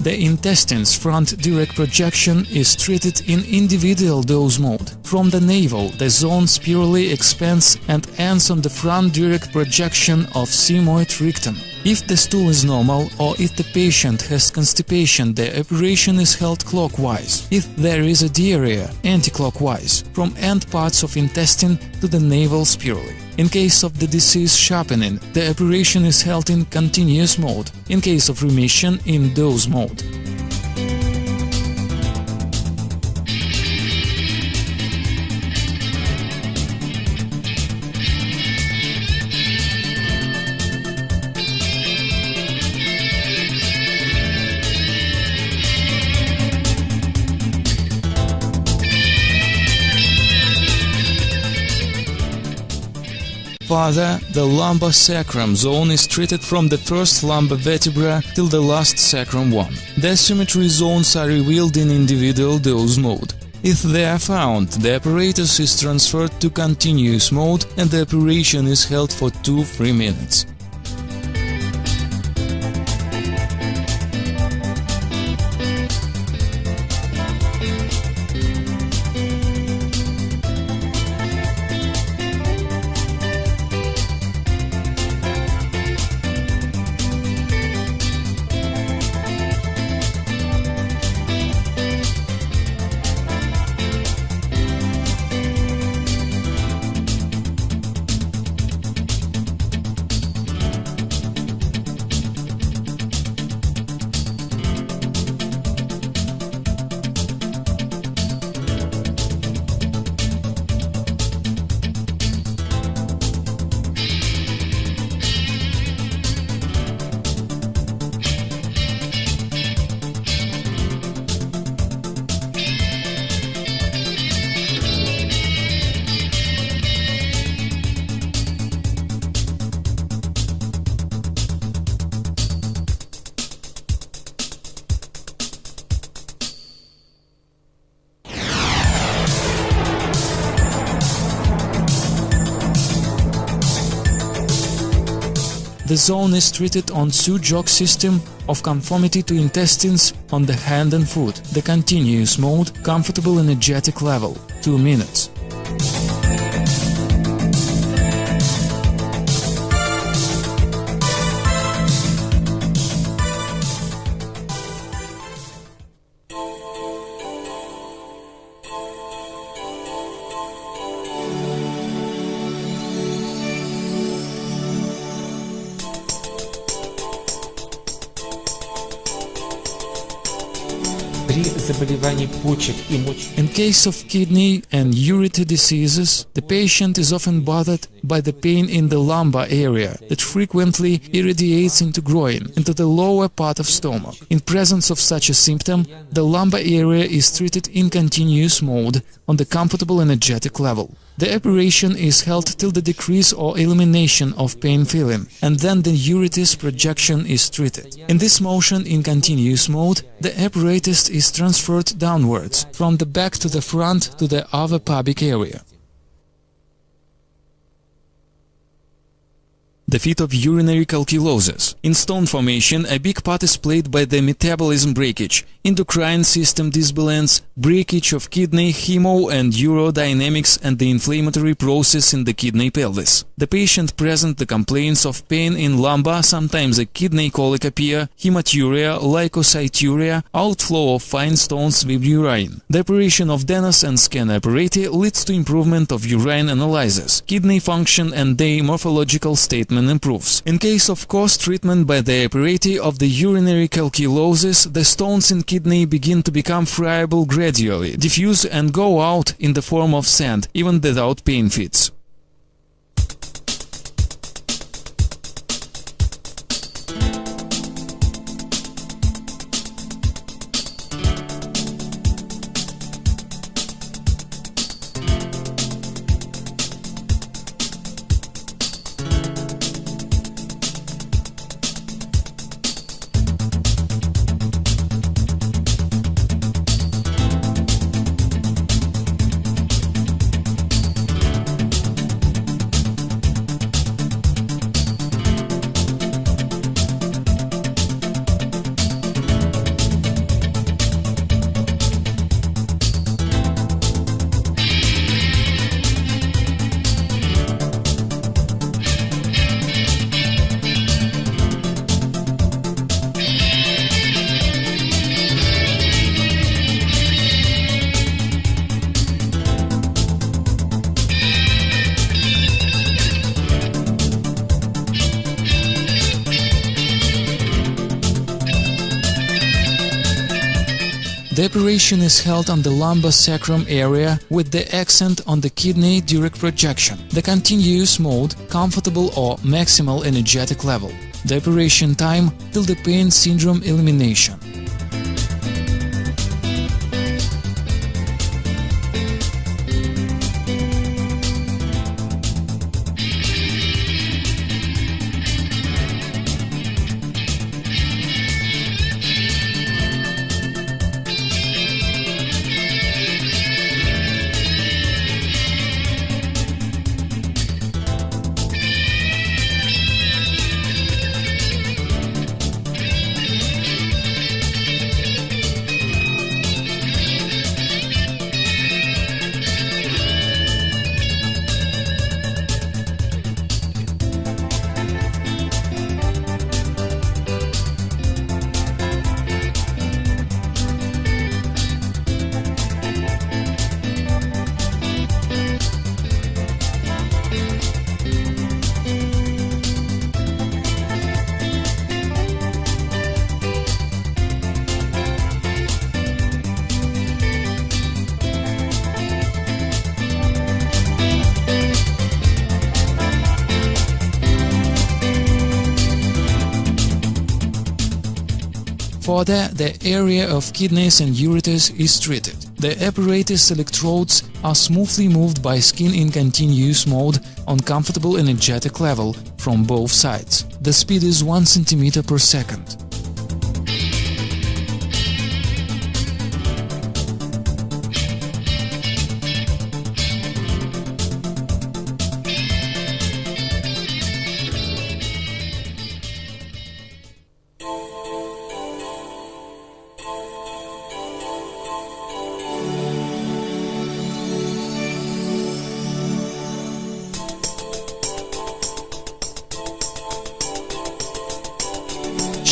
The intestine's front direct projection is treated in individual dose mode. From the navel, the zone spirally expands and ends on the front direct projection of sigmoid rectum. If the stool is normal or if the patient has constipation, the operation is held clockwise. If there is a diarrhea, anti-clockwise, from end parts of intestine to the navel spirally. In case of the disease sharpening, the operation is held in continuous mode. In case of remission, in dose mode. Further, the lumbar sacrum zone is treated from the first lumbar vertebra till the last sacrum one. The asymmetry zones are revealed in individual dose mode. If they are found, the apparatus is transferred to continuous mode and the operation is held for 2-3 minutes. The zone is treated on two-jog system of conformity to intestines on the hand and foot. The continuous mode, comfortable energetic level, 2 minutes. заболеваний почек и In case of kidney and ureter diseases, the patient is often bothered by the pain in the lumbar area that frequently irradiates into groin, into the lower part of stomach. In presence of such a symptom, the lumbar area is treated in continuous mode on the comfortable energetic level. The operation is held till the decrease or elimination of pain feeling, and then the ureter's projection is treated. In this motion in continuous mode, the apparatus is transferred downwards, from the back to the front to the other pubic area. The feat of urinary calculosis. In stone formation, a big part is played by the metabolism breakage, endocrine system disbalance, breakage of kidney, hemo and urodynamics, and the inflammatory process in the kidney pelvis. The patient presents the complaints of pain in lumbar, sometimes a kidney colic appear, hematuria, leukocyturia, outflow of fine stones with urine. The operation of Denas and scan apparatus leads to improvement of urine analysis, kidney function, and the morphological statement improves. In case of course treatment by the apparatus of the urinary calculosis, the stones in kidney begin to become friable gradually, diffuse and go out in the form of sand, even without pain fits. The operation is held on the lumbar sacrum area with the accent on the kidney direct projection, the continuous mode, comfortable or maximal energetic level. The operation time till the pain syndrome elimination. Further, the area of kidneys and ureters is treated. The apparatus electrodes are smoothly moved by skin in continuous mode on comfortable energetic level from both sides. The speed is 1 cm per second.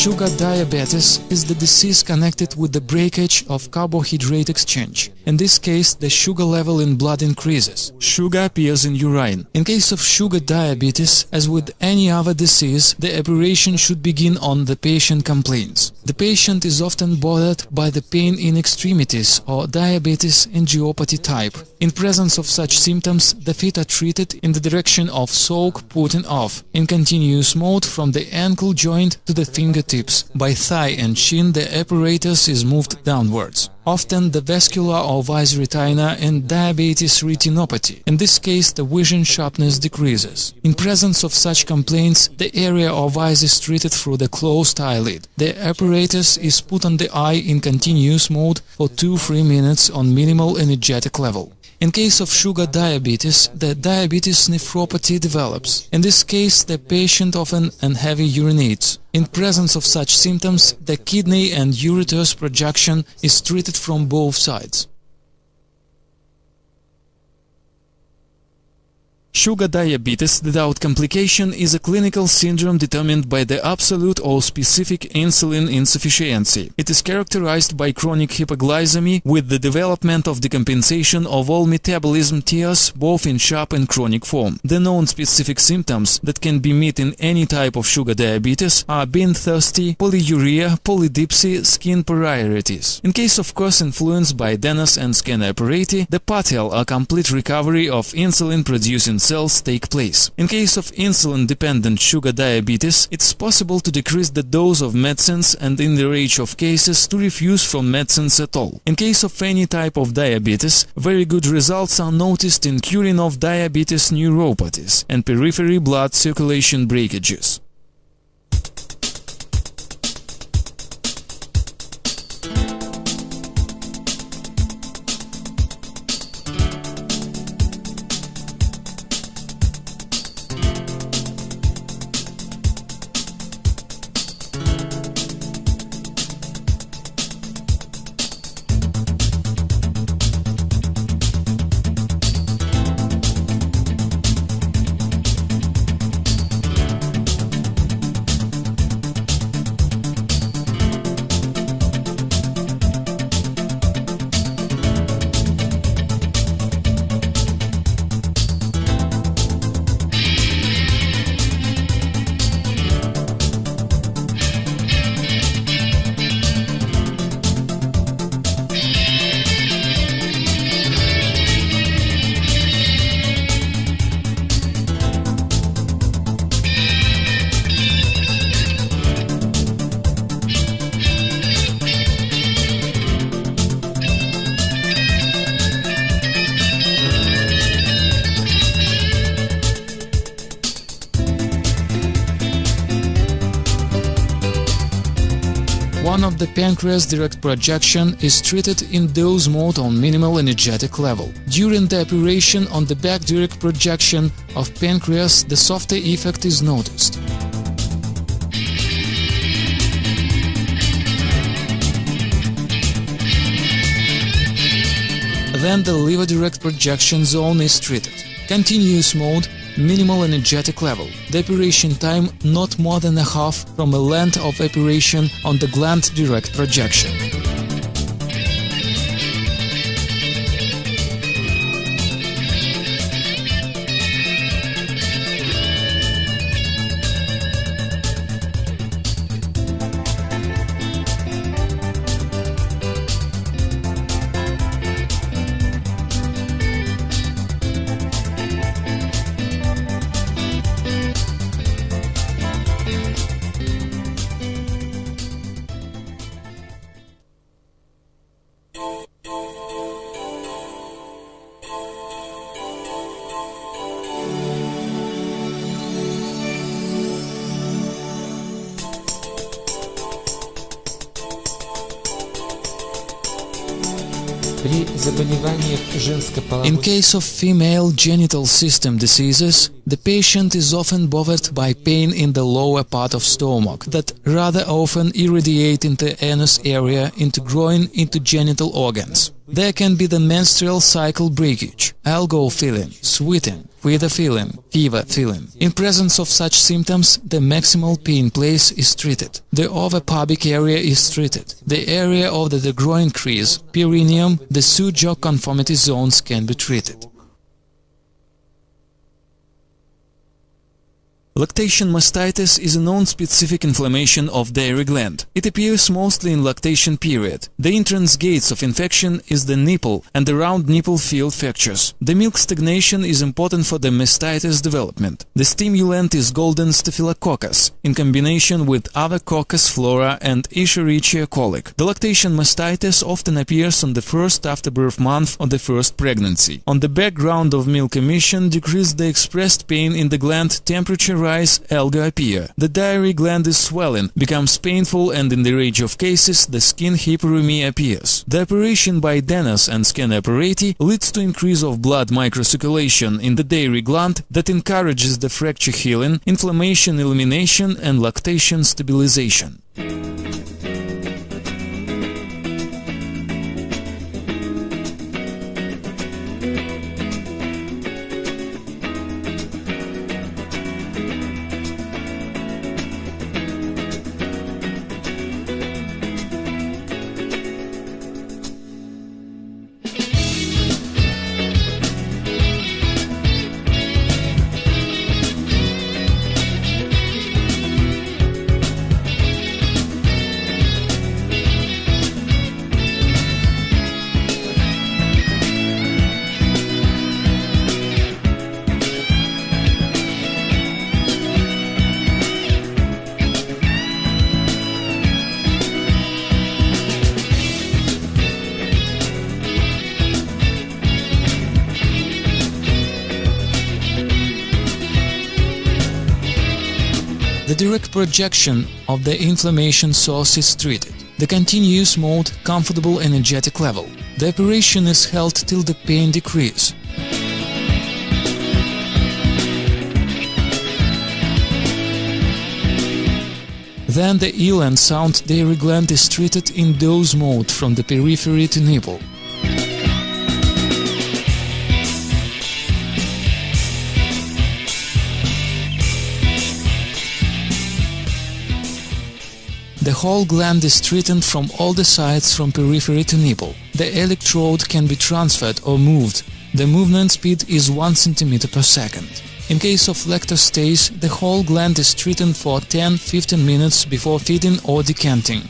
Sugar diabetes is the disease connected with the breakage of carbohydrate exchange. In this case, the sugar level in blood increases. Sugar appears in urine. In case of sugar diabetes, as with any other disease, the operation should begin on the patient complaints. The patient is often bothered by the pain in extremities or diabetes angiopathy type. In presence of such symptoms, the feet are treated in the direction of soak putting off, in continuous mode from the ankle joint to the fingertips. By thigh and shin, the apparatus is moved downwards. Often the vascular or vis retina and diabetes retinopathy. In this case, the vision sharpness decreases. In presence of such complaints, the area of vis is treated through the closed eyelid. The apparatus is put on the eye in continuous mode for 2-3 minutes on minimal energetic level. In case of sugar diabetes, the diabetes nephropathy develops. In this case, the patient often and heavy urinates. In presence of such symptoms, the kidney and ureter's projection is treated from both sides. Sugar diabetes without complication is a clinical syndrome determined by the absolute or specific insulin insufficiency. It is characterized by chronic hypoglycemia with the development of decompensation of all metabolism tiers, both in sharp and chronic form. The known specific symptoms that can be met in any type of sugar diabetes are being thirsty, polyuria, polydipsy, skin pruritus. In case of course influenced by Denas and skin apparatus, the partial or complete recovery of insulin-producing cells take place. In case of insulin-dependent sugar diabetes, it's possible to decrease the dose of medicines and in the range of cases to refuse from medicines at all. In case of any type of diabetes, very good results are noticed in curing of diabetes neuropathies and periphery blood circulation breakages. One of the pancreas direct projection is treated in dose mode on minimal energetic level. During the operation on the back direct projection of pancreas, the softer effect is noticed. Then the liver direct projection zone is treated. Continuous mode, minimal energetic level. The operation time not more than a half from a length of operation on the gland direct projection. In case of female genital system diseases, the patient is often bothered by pain in the lower part of stomach that rather often irradiate into anus area, into groin, into genital organs. There can be the menstrual cycle breakage, alcohol feeling, sweating, fever feeling. In presence of such symptoms, the maximal pain place is treated. The over-pubic area is treated. The area of the groin crease, perineum, the suit-jock conformity zones can be treated. Lactation mastitis is a non-specific inflammation of dairy gland. It appears mostly in lactation period. The entrance gates of infection is the nipple and the round nipple field fractures. The milk stagnation is important for the mastitis development. The stimulant is golden staphylococcus in combination with other coccus flora and Escherichia colic. The lactation mastitis often appears on the first afterbirth month of the first pregnancy. On the background of milk emission, decrease the expressed pain in the gland, temperature rise, alga appear. The dairy gland is swelling, becomes painful, and in the range of cases, the skin hyperemia appears. The operation by Denas and scan apparatus leads to increase of blood microcirculation in the dairy gland that encourages the fracture healing, inflammation elimination, and lactation stabilization. The direct projection of the inflammation source is treated. The continuous mode, comfortable energetic level. The operation is held till the pain decrease. Then the ill and sound dairy gland is treated in dose mode from the periphery to nipple. The whole gland is treated from all the sides from periphery to nipple. The electrode can be transferred or moved. The movement speed is 1 cm per second. In case of lactostase, the whole gland is treated for 10-15 minutes before feeding or decanting.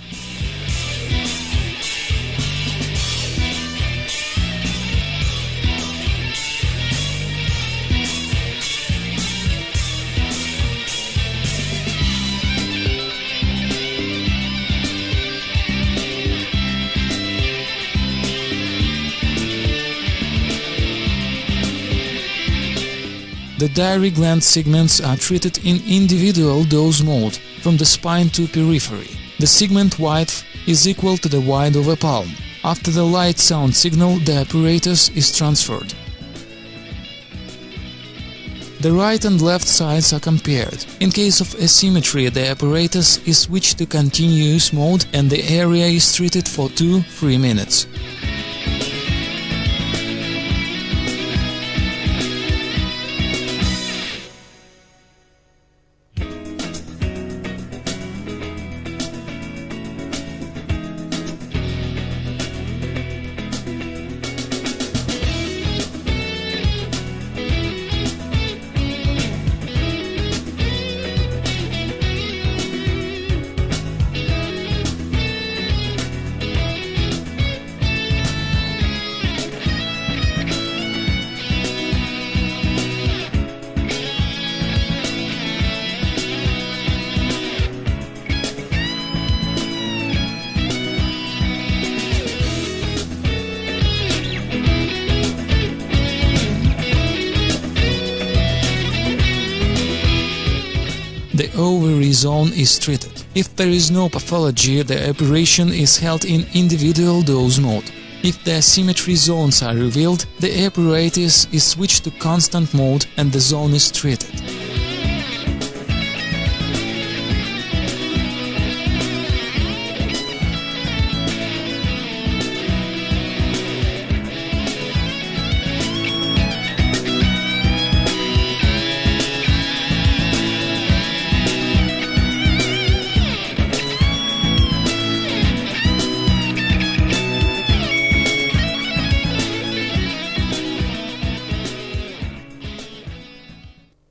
The dairy gland segments are treated in individual dose mode from the spine to periphery. The segment width is equal to the width of a palm. After the light sound signal, the apparatus is transferred. The right and left sides are compared. In case of asymmetry, the apparatus is switched to continuous mode and the area is treated for 2-3 minutes. The ovary zone is treated. If there is no pathology, the operation is held in individual dose mode. If the asymmetry zones are revealed, the apparatus is switched to constant mode and the zone is treated.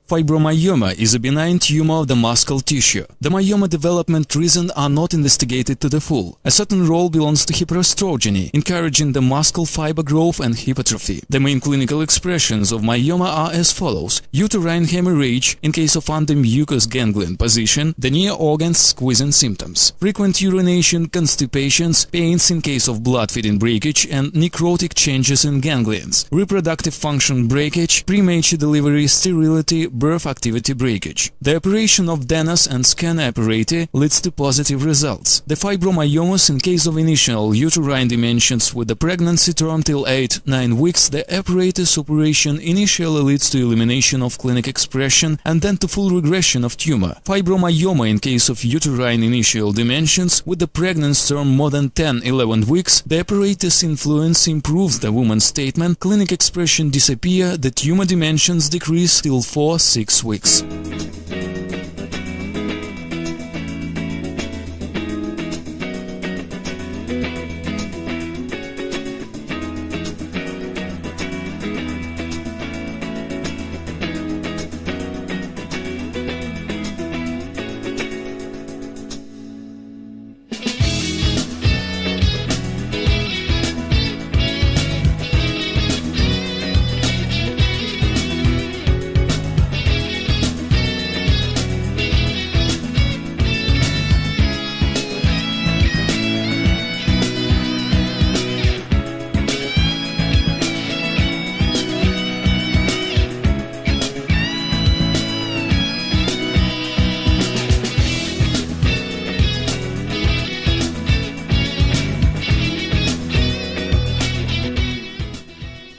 Fibromyoma is a benign tumor of the muscle tissue. The myoma development reasons are not investigated to the full. A certain role belongs to hyperestrogeny, encouraging the muscle fiber growth and hypertrophy. The main clinical expressions of myoma are as follows: uterine hemorrhage in case of undermucous ganglion position, the near organs squeezing symptoms, frequent urination, constipations, pains in case of blood-feeding breakage and necrotic changes in ganglions, reproductive function breakage, premature delivery, sterility, birth activity breakage. The operation of Denas and scan apparatus leads to positive results. The fibromyomas in case of initial uterine dimensions with the pregnancy term till 8-9 weeks, the apparatus operation initially leads to elimination of clinic expression and then to full regression of tumor. Fibromyoma in case of uterine initial dimensions with the pregnancy term more than 10-11 weeks, the apparatus influence improves the woman's statement, clinic expression disappear, the tumor dimensions decrease till 4-6 weeks.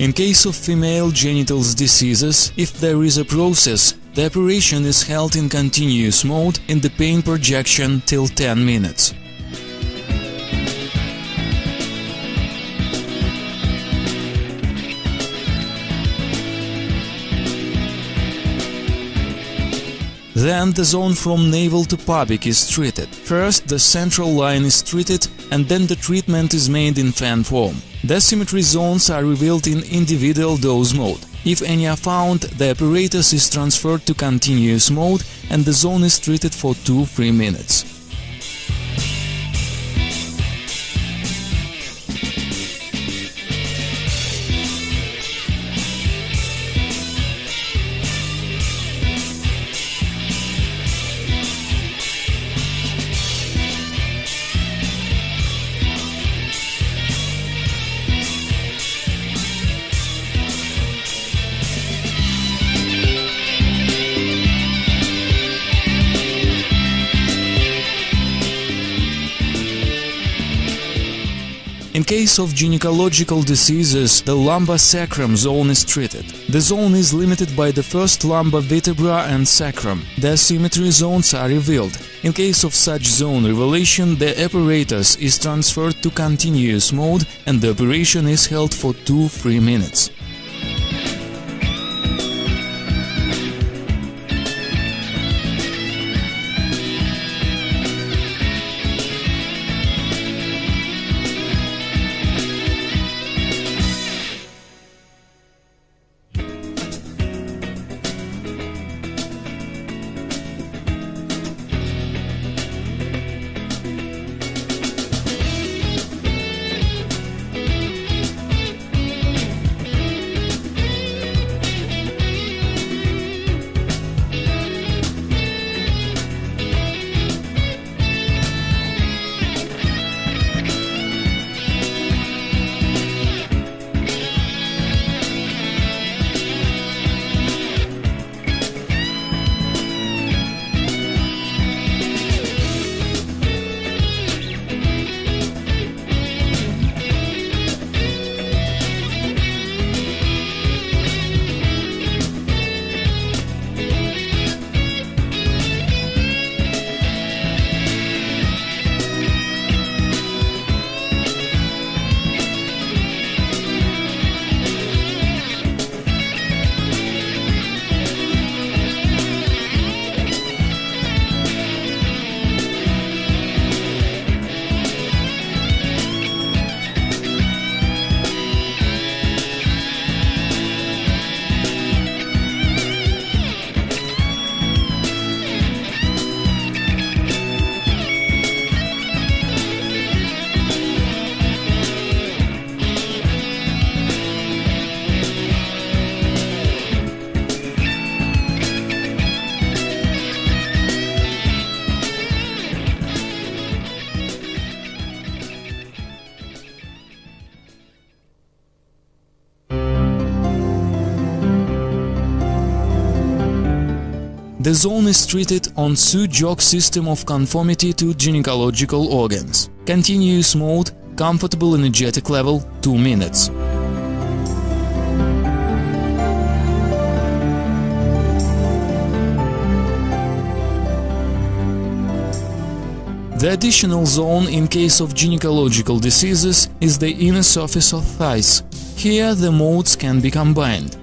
In case of female genitals diseases, if there is a process, the operation is held in continuous mode in the pain projection till 10 minutes. Then the zone from navel to pubic is treated. First the central line is treated and then the treatment is made in fan form. The symmetry zones are revealed in individual dose mode. If any are found, the apparatus is transferred to continuous mode and the zone is treated for 2-3 minutes. In case of gynecological diseases, the lumbar sacrum zone is treated. The zone is limited by the first lumbar vertebra and sacrum. The asymmetry zones are revealed. In case of such zone revelation, the apparatus is transferred to continuous mode and the operation is held for 2-3 minutes. The zone is treated on Su-Jok system of conformity to gynecological organs. Continuous mode, comfortable energetic level, 2 minutes. The additional zone in case of gynecological diseases is the inner surface of thighs. Here the modes can be combined.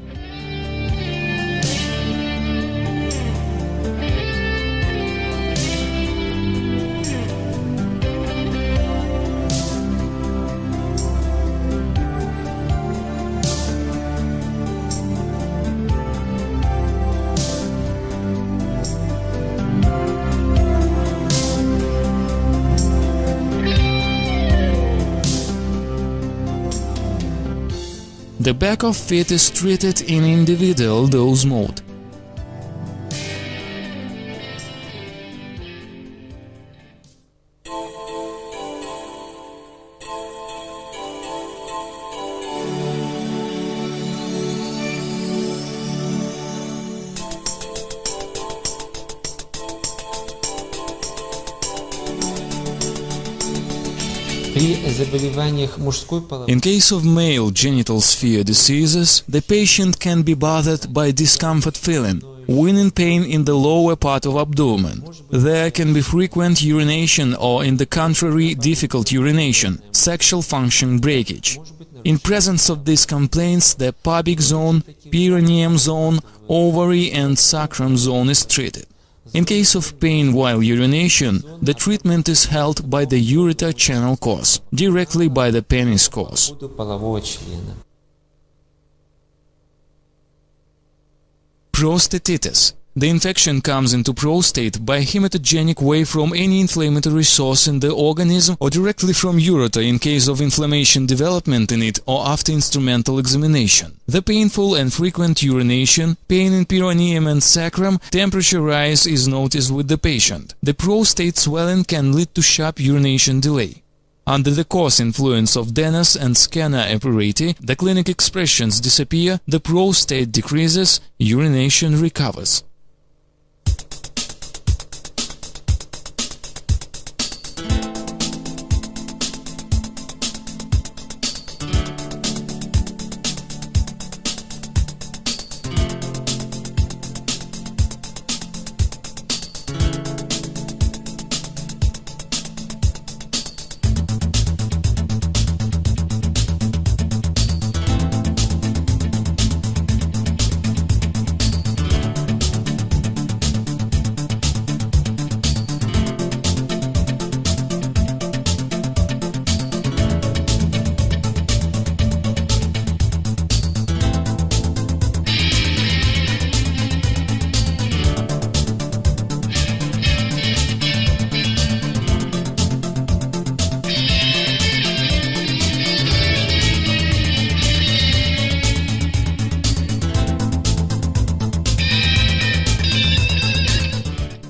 The back of feet is treated in individual dose mode. In case of male genital sphere diseases, the patient can be bothered by discomfort feeling, winning pain in the lower part of abdomen. There can be frequent urination or, in the contrary, difficult urination, sexual function breakage. In presence of these complaints, the pubic zone, perineum zone, ovary and sacrum zone is treated. In case of pain while urination, the treatment is held by the ureter channel course, directly by the penis course. Prostatitis. The infection comes into prostate by hematogenic way from any inflammatory source in the organism or directly from ureter in case of inflammation development in it or after instrumental examination. The painful and frequent urination, pain in perineum and sacrum, temperature rise is noticed with the patient. The prostate swelling can lead to sharp urination delay. Under the coarse influence of Denas and scanner apparatus, the clinic expressions disappear, the prostate decreases, urination recovers.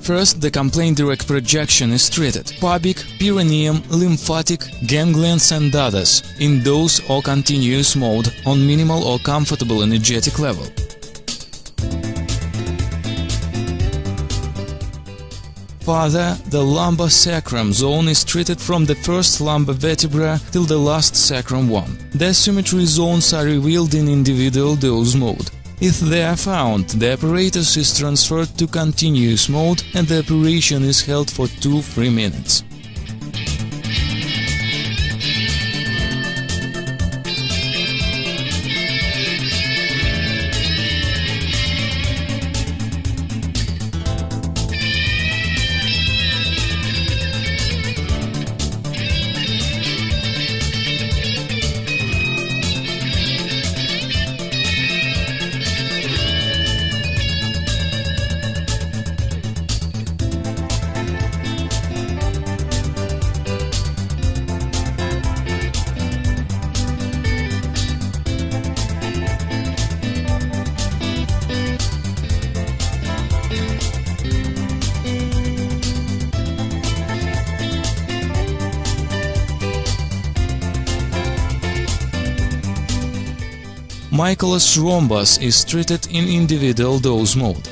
First, the complaint direct projection is treated. Pubic, perineum, lymphatic, ganglions and others, in dose or continuous mode, on minimal or comfortable energetic level. Further, the lumbar sacrum zone is treated from the first lumbar vertebra till the last sacrum one. The asymmetry zones are revealed in individual dose mode. If they are found, the apparatus is transferred to continuous mode and the operation is held for 2-3 minutes. Mycolas rhombus is treated in individual dose mode.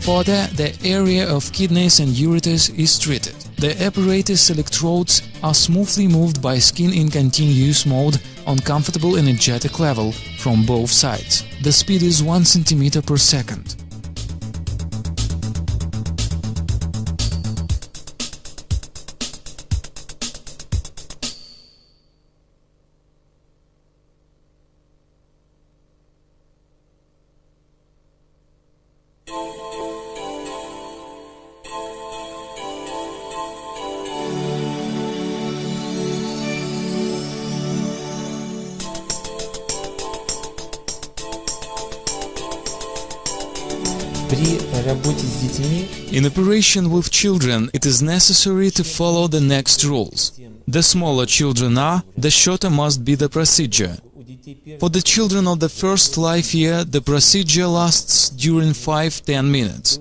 Further, the area of kidneys and ureters is treated. The apparatus electrodes are smoothly moved by skin in continuous mode on comfortable energetic level from both sides. The speed is 1 cm per second. При работе с детьми In operation with children, it is necessary to follow the next rules. The smaller children are, the shorter must be the procedure. For the children of the first life year, the procedure lasts during 5–10 minutes.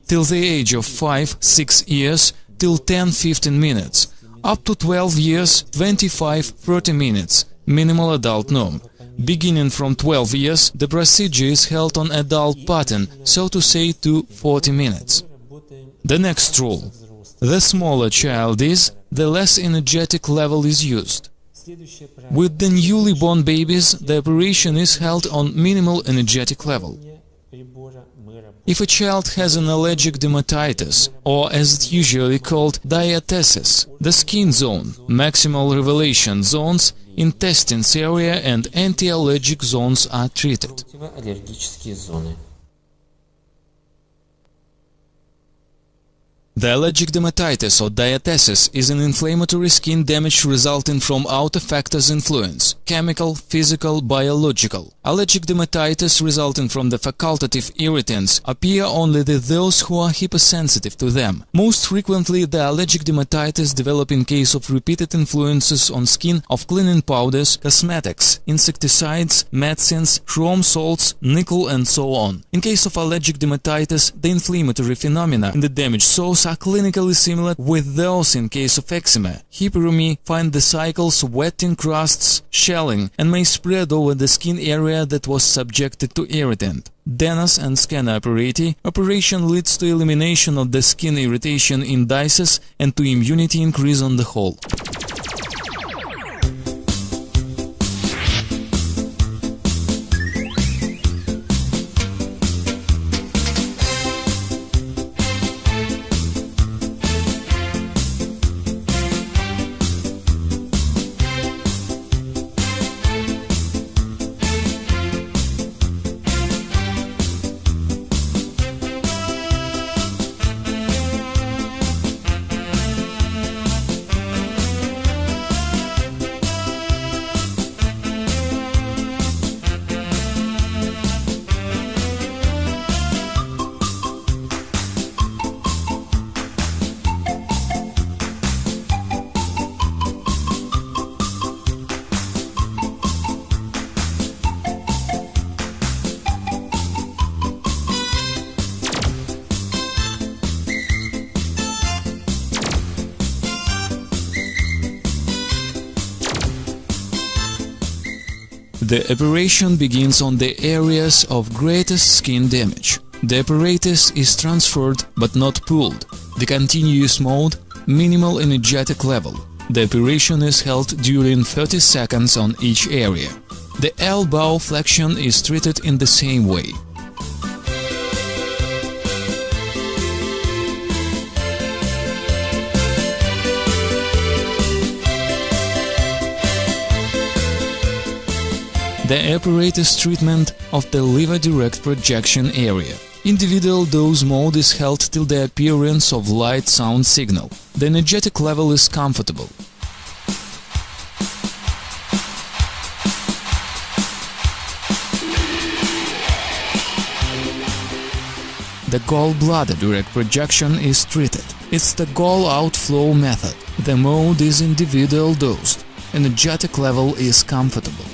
Till the age of 5–6 years, till 10–15 minutes. Up to 12 years, 25–30 minutes, minimal adult norm. Beginning from 12 years, the procedure is held on adult pattern, so to say, to 40 minutes. The next rule. The smaller child is, the less energetic level is used. With the newly born babies, the operation is held on minimal energetic level. If a child has an allergic dermatitis, or as it's usually called, diathesis, the skin zone, maximal revelation zones, intestines area and anti-allergic zones are treated. противоаллергические зоны. The allergic dermatitis or diathesis is an inflammatory skin damage resulting from outer factors' influence, chemical, physical, biological. Allergic dermatitis resulting from the facultative irritants appear only to those who are hypersensitive to them. Most frequently, the allergic dermatitis develop in case of repeated influences on skin of cleaning powders, cosmetics, insecticides, medicines, chrome salts, nickel and so on. In case of allergic dermatitis, the inflammatory phenomena in the damaged source are clinically similar with those in case of eczema. Hyperemia find the cycles, wetting, crusts, shelling, and may spread over the skin area that was subjected to irritant. Denas and scanner operation leads to elimination of the skin irritation indices and to immunity increase on the whole. The operation begins on the areas of greatest skin damage. The apparatus is transferred but not pulled. The continuous mode, minimal energetic level. The operation is held during 30 seconds on each area. The elbow flexion is treated in the same way. The apparatus treatment of the liver direct projection area. Individual dose mode is held till the appearance of light sound signal. The energetic level is comfortable. The gallbladder direct projection is treated. It's the gall outflow method. The mode is individual dosed. Energetic level is comfortable.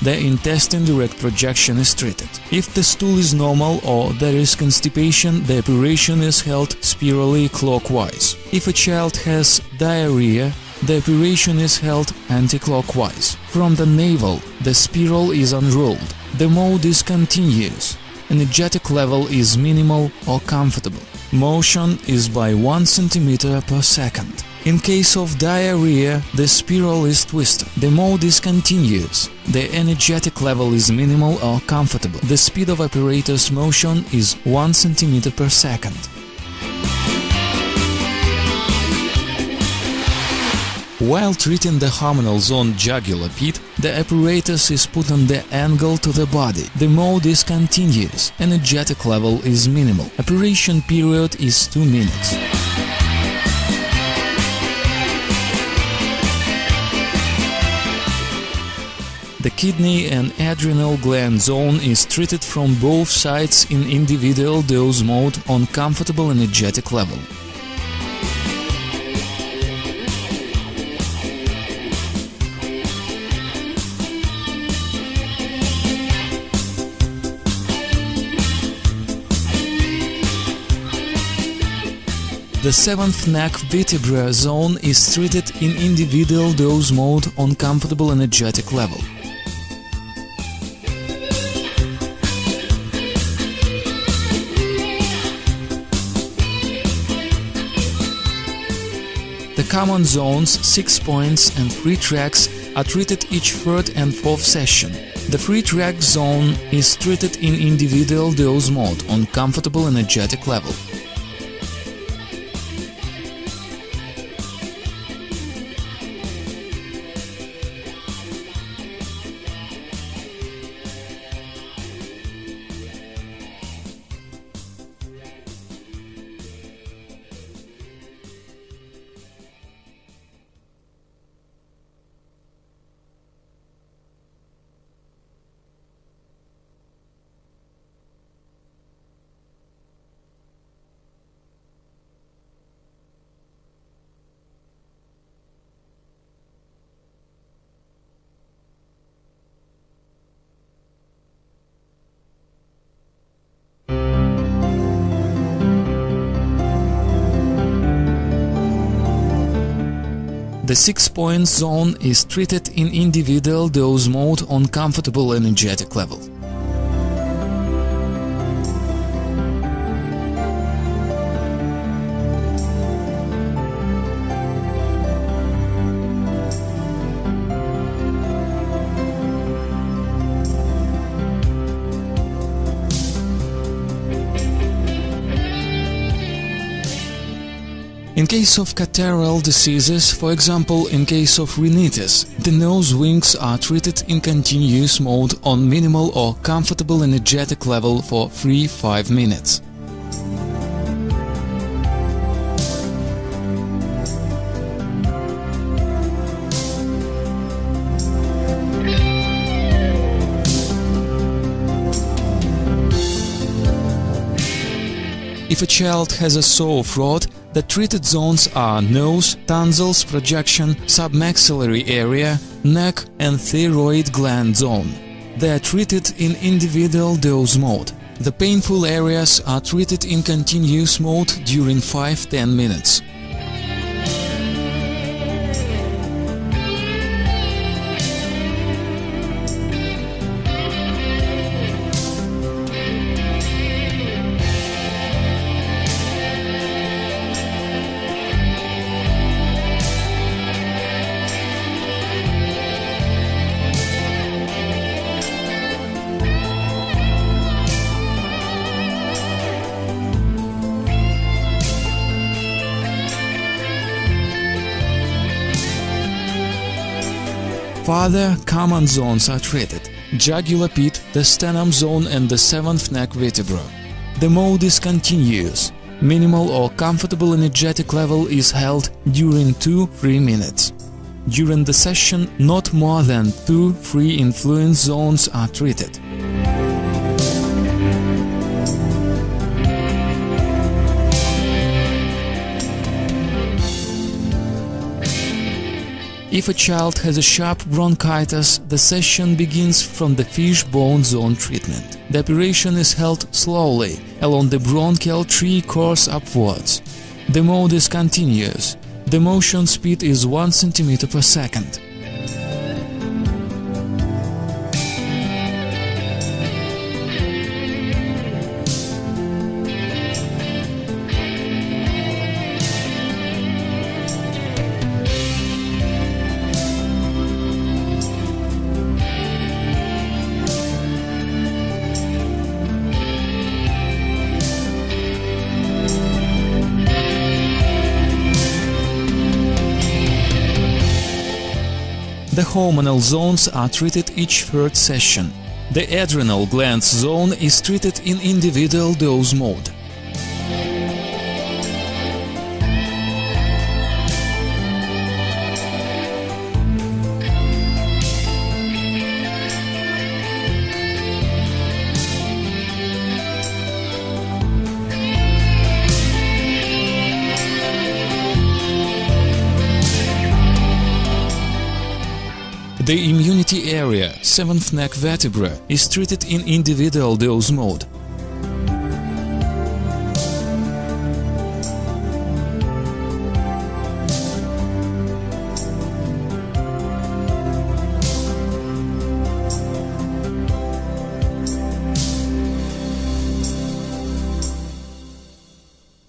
The intestine direct projection is treated. If the stool is normal or there is constipation, the operation is held spirally clockwise. If a child has diarrhea, the operation is held anti-clockwise. From the navel, the spiral is unrolled. The mode is continuous. Energetic level is minimal or comfortable. Motion is by 1 cm per second. In case of diarrhea, the spiral is twisted. The mode is continuous. The energetic level is minimal or comfortable. The speed of operator's motion is 1 cm per second. While treating the hormonal zone jugular pit, the apparatus is put on the angle to the body. The mode is continuous. Energetic level is minimal. Operation period is 2 minutes. The kidney and adrenal gland zone is treated from both sides in individual dose mode on comfortable energetic level. The 7th neck vertebra zone is treated in individual dose mode on comfortable energetic level. The common zones, 6 points and 3 tracks are treated each 3rd and 4th session. The 3-track zone is treated in individual dose mode on comfortable energetic level. The 6-point zone is treated in individual dose mode on comfortable energetic level. In case of catarrhal diseases, for example in case of rhinitis, the nose wings are treated in continuous mode on minimal or comfortable energetic level for 3-5 minutes. If a child has a sore throat, the treated zones are nose, tonsils, projection, submaxillary area, neck and thyroid gland zone. They are treated in individual dose mode. The painful areas are treated in continuous mode during 5-10 minutes. Further common zones are treated: jugular pit, the sternum zone and the 7th neck vertebra. The mode is continuous. Minimal or comfortable energetic level is held during 2-3 minutes. During the session, not more than 2-3 influence zones are treated. If a child has a sharp bronchitis, the session begins from the fishbone zone treatment. The operation is held slowly along the bronchial tree course upwards. The mode is continuous. The motion speed is 1 cm per second. The hormonal zones are treated each third session. The adrenal glands zone is treated in individual dose mode. The immunity area, 7th neck vertebra, is treated in individual dose mode.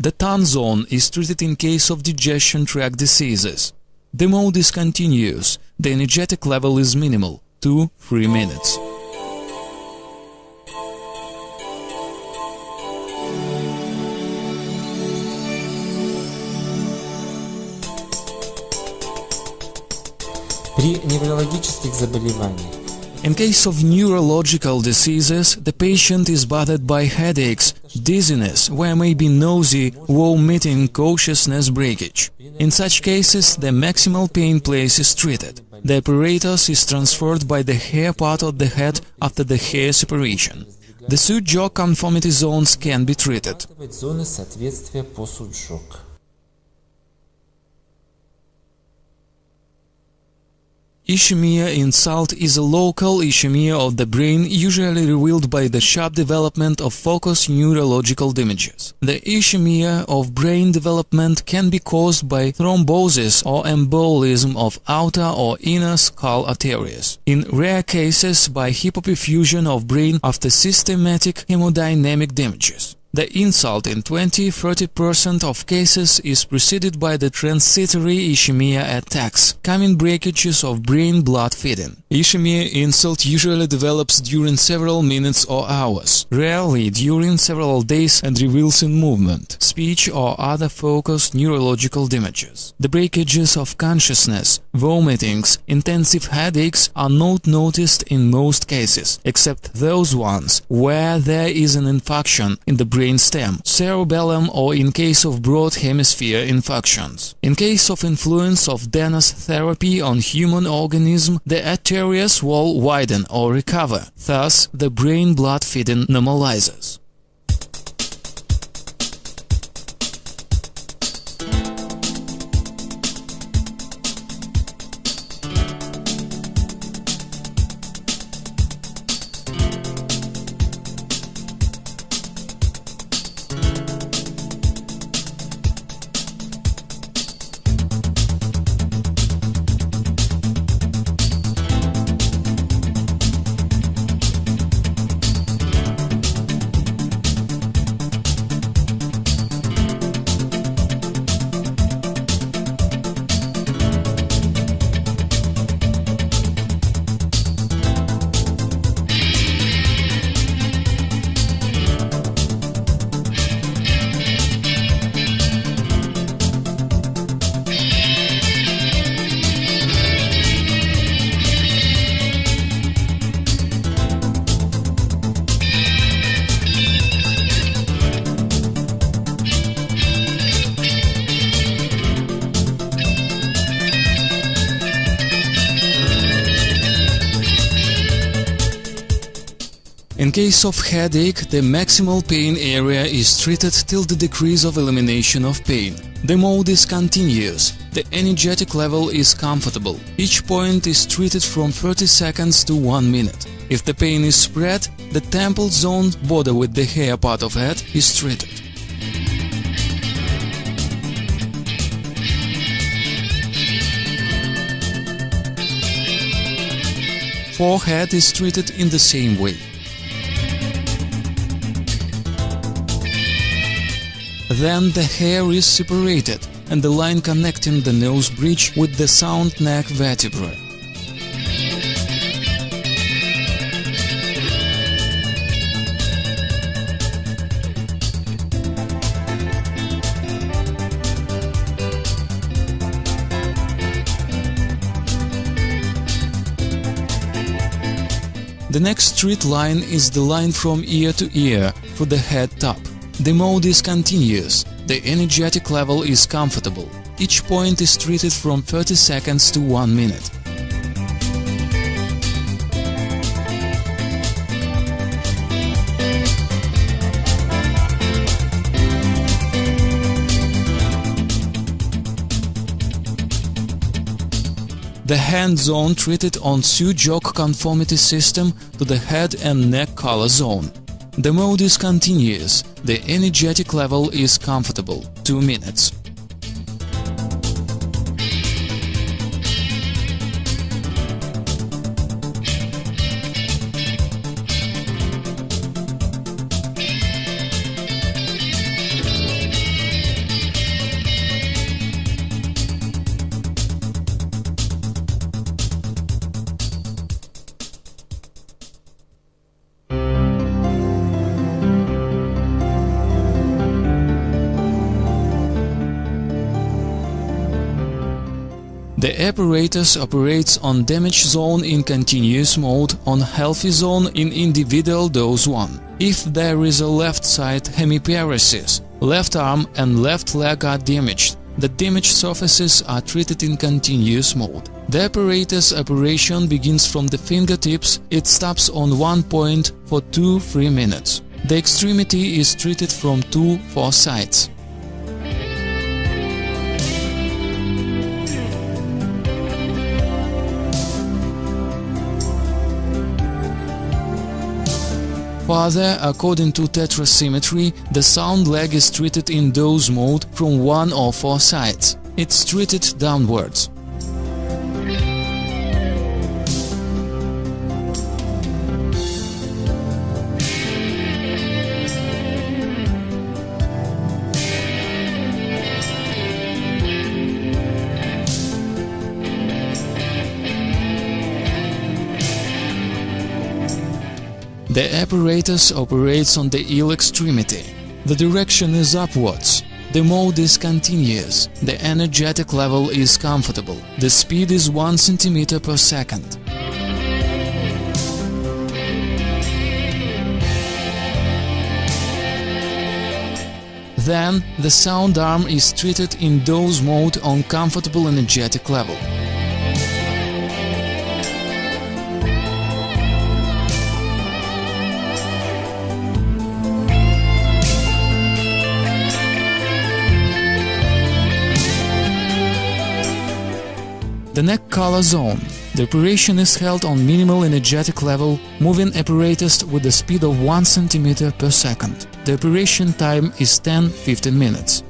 The tongue zone is treated in case of digestion tract diseases. The mode is continuous. The energetic level is minimal, 2-3 minutes. При неврологических заболеваниях In case of neurological diseases, the patient is bothered by headaches, dizziness, where may be nausea, vomiting, consciousness breakage. In such cases, the maximal pain place is treated. The apparatus is transferred by the hair part of the head after the hair separation. The Sud-jaw conformity zones can be treated. зоны соответствия по Суджок. Ischemia insult is a local ischemia of the brain, usually revealed by the sharp development of focused neurological damages. The ischemia of brain development can be caused by thrombosis or embolism of outer or inner skull arteries. In rare cases, by hypoperfusion of brain after systematic hemodynamic damages. The insult in 20–30% of cases is preceded by the transitory ischemia attacks, coming breakages of brain blood feeding. Ischemia insult usually develops during several minutes or hours, rarely during several days, and reveals in movement, speech or other focused neurological damages. The breakages of consciousness, vomitings, intensive headaches are not noticed in most cases, except those ones where there is an infarction in the brain stem, cerebellum, or in case of broad hemisphere infarctions. In case of influence of Denas-therapy on human organism, the arterious wall widen or recover, thus the brain blood feeding normalizes. In case of headache, the maximal pain area is treated till the decrease of elimination of pain. The mode is continuous. The energetic level is comfortable. Each point is treated from 30 seconds to 1 minute. If the pain is spread, the temple zone, border with the hair part of head, is treated. forehead is treated in the same way. Then the hair is separated and the line connecting the nose bridge with the sound neck vertebra. The next treat line is the line from ear to ear for the head top. The mode is continuous. The energetic level is comfortable. Each point is treated from 30 seconds to 1 minute. The hand zone treated on Sue-Jock conformity system to the head and neck color zone. The mode is continuous. The energetic level is comfortable, 2 minutes. The apparatus operates on damage zone in continuous mode, on healthy zone in individual dose 1. If there is a left side hemiparesis, left arm and left leg are damaged, the damaged surfaces are treated in continuous mode. The apparatus operation begins from the fingertips, it stops on one point for 2-3 minutes. The extremity is treated from 2-4 sides. Further, according to tetrasymmetry, the sound leg is treated in dose mode from 1 or 4 sides. It's treated downwards. The apparatus operates on the ill extremity. The direction is upwards. The mode is continuous. The energetic level is comfortable. The speed is 1 cm per second. Then, the sound arm is treated in dose mode on comfortable energetic level. The neck color zone. The operation is held on minimal energetic level, moving apparatus with a speed of 1 cm per second. The operation time is 10-15 minutes.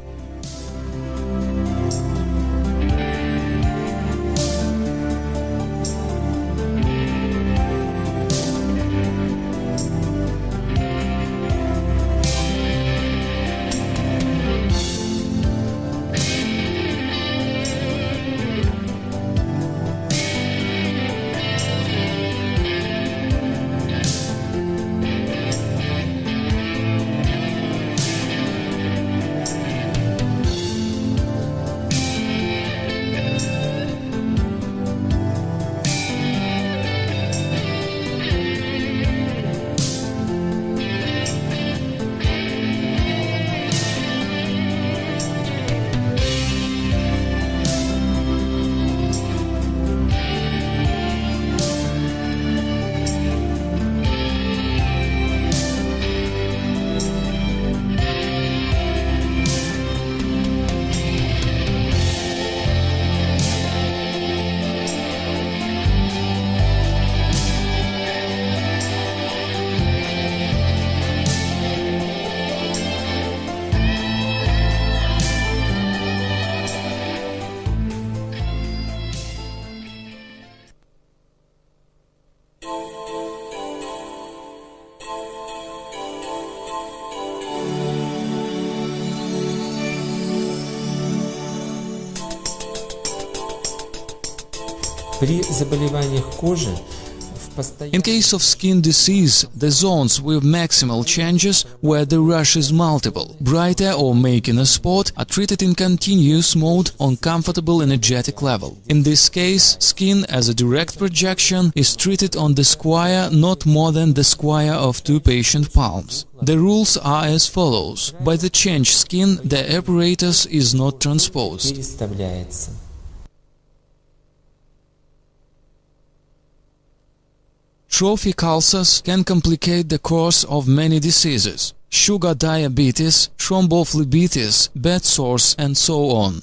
При заболеваниях кожи In case of skin disease, the zones with maximal changes, where the rash is multiple, brighter or making a spot, are treated in continuous mode on comfortable energetic level. In this case, skin as a direct projection is treated on the square not more than the square of two patient palms. The rules are as follows. By the changed skin, the apparatus is not transposed. переставляется. Trophic ulcers can complicate the course of many diseases: sugar diabetes, thrombophlebitis, bed sores, and so on.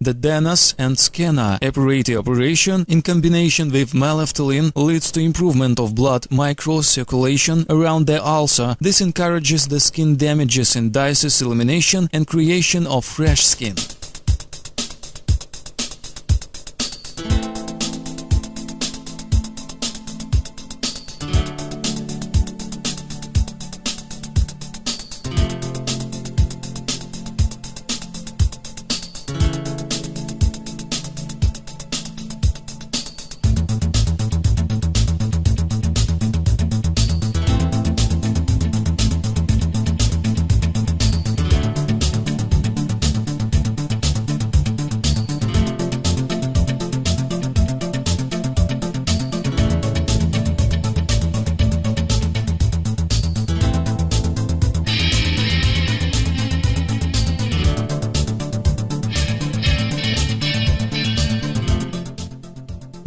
The Denas and Scanner apparatus operation in combination with melphalan leads to improvement of blood microcirculation around the ulcer. This encourages the skin damages and disease elimination and creation of fresh skin.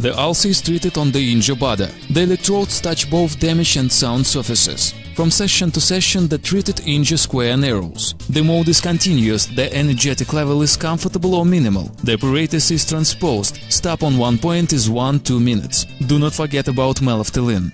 The ulcer is treated on the injured body. The electrodes touch both damaged and sound surfaces. From session to session, the treated injury square narrows. The mode is continuous, the energetic level is comfortable or minimal. The apparatus is transposed. Stop on one point is 1-2 minutes. Do not forget about melphalan.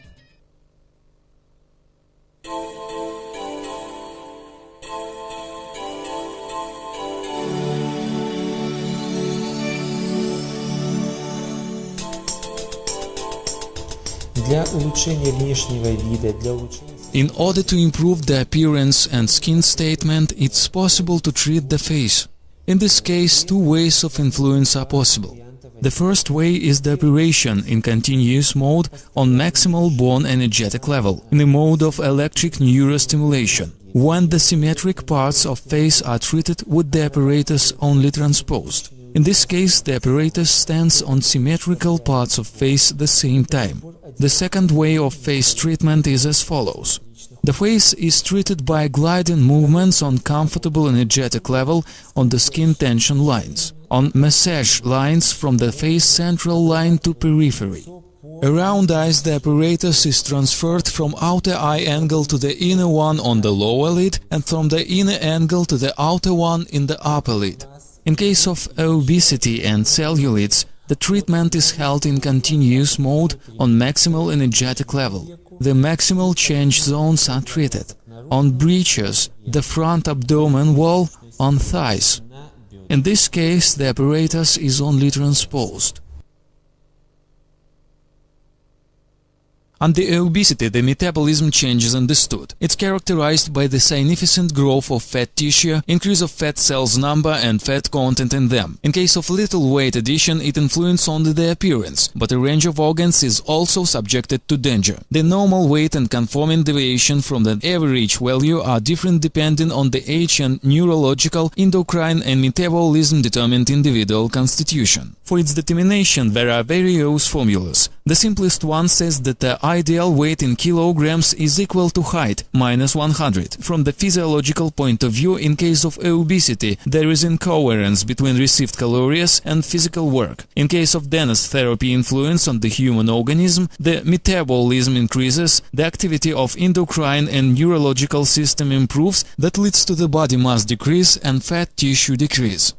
Для улучшения внешнего вида, для улучшения... In order to improve the appearance and skin statement, it's possible to treat the face. In this case, two ways of influence are possible. The first way is the operation in continuous mode on maximal bone energetic level, in the mode of electric neurostimulation, when the symmetric parts of face are treated with the apparatus only transposed. In this case, the apparatus stands on symmetrical parts of face at the same time. The second way of face treatment is as follows. The face is treated by gliding movements on comfortable energetic level on the skin tension lines, on massage lines from the face central line to periphery. Around eyes, the apparatus is transferred from outer eye angle to the inner one on the lower lid and from the inner angle to the outer one in the upper lid. In case of obesity and cellulites, the treatment is held in continuous mode on maximal energetic level. The maximal change zones are treated on breeches, the front abdomen wall, on thighs. In this case, the apparatus is only transposed. Under obesity, the metabolism change is understood. It's characterized by the significant growth of fat tissue, increase of fat cells number and fat content in them. In case of little weight addition, it influences only the appearance, but a range of organs is also subjected to danger. The normal weight and conforming deviation from the average value are different depending on the age and neurological, endocrine and metabolism determined individual constitution. For its determination, there are various formulas. The simplest one says that the ideal weight in kilograms is equal to height minus 100. From the physiological point of view, in case of obesity, there is incoherence between received calories and physical work. In case of Denas-therapy influence on the human organism, the metabolism increases, the activity of endocrine and neurological system improves, that leads to the body mass decrease and fat tissue decrease.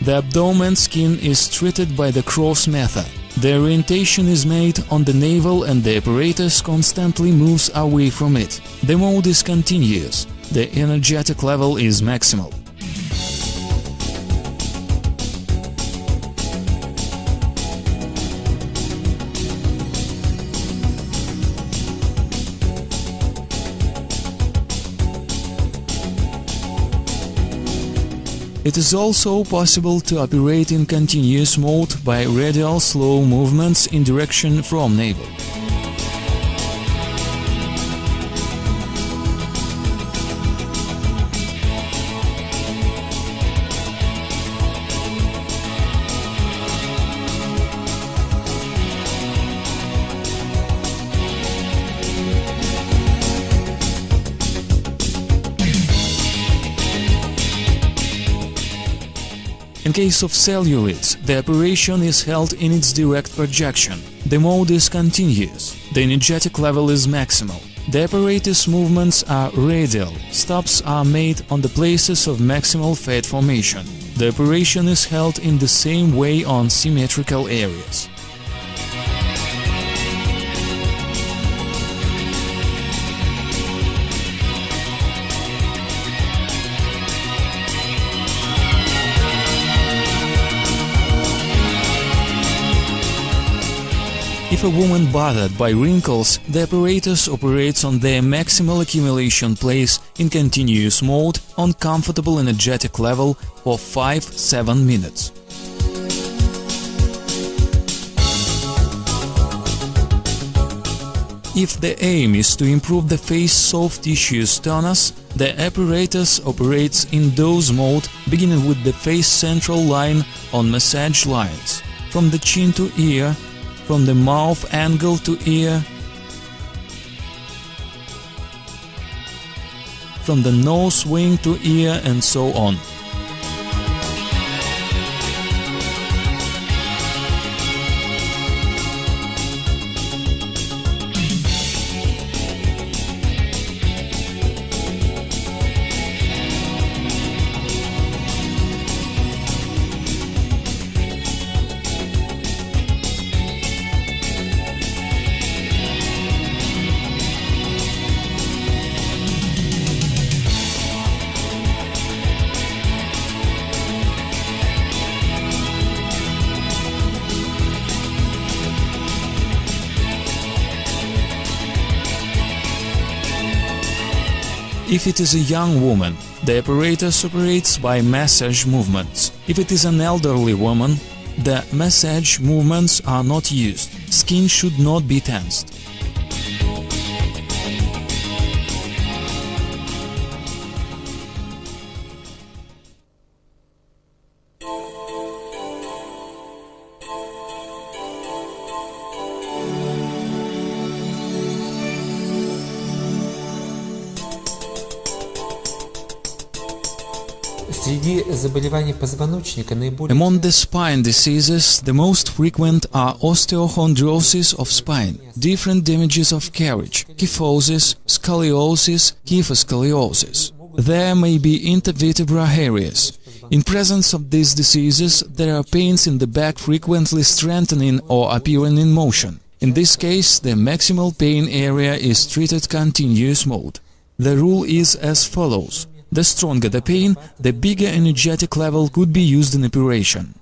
The abdomen skin is treated by the cross method. The orientation is made on the navel and the apparatus constantly moves away from it. The mode is continuous. The energetic level is maximal. It is also possible to operate in continuous mode by radial slow movements in direction from navel. In case of cellulite, the operation is held in its direct projection. The mode is continuous. The energetic level is maximal. The apparatus movements are radial. Stops are made on the places of maximal fat formation. The operation is held in the same way on symmetrical areas. If a woman bothered by wrinkles, the apparatus operates on their maximal accumulation place in continuous mode on comfortable energetic level for 5-7 minutes. If the aim is to improve the face soft tissues tonus, the apparatus operates in dose mode, beginning with the face central line on massage lines, from the chin to ear, from the mouth angle to ear, from the nose wing to ear, and so on. If it is a young woman, the apparatus operates by massage movements. If it is an elderly woman, the massage movements are not used. Skin should not be tensed. Among the spine diseases, the most frequent are osteochondrosis of spine, different damages of carriage, kyphosis, scoliosis, kyphoscoliosis. There may be intervertebral areas. In presence of these diseases, there are pains in the back frequently strengthening or appearing in motion. In this case, the maximal pain area is treated continuous mode. The rule is as follows. The stronger the pain, the bigger energetic level could be used in operation.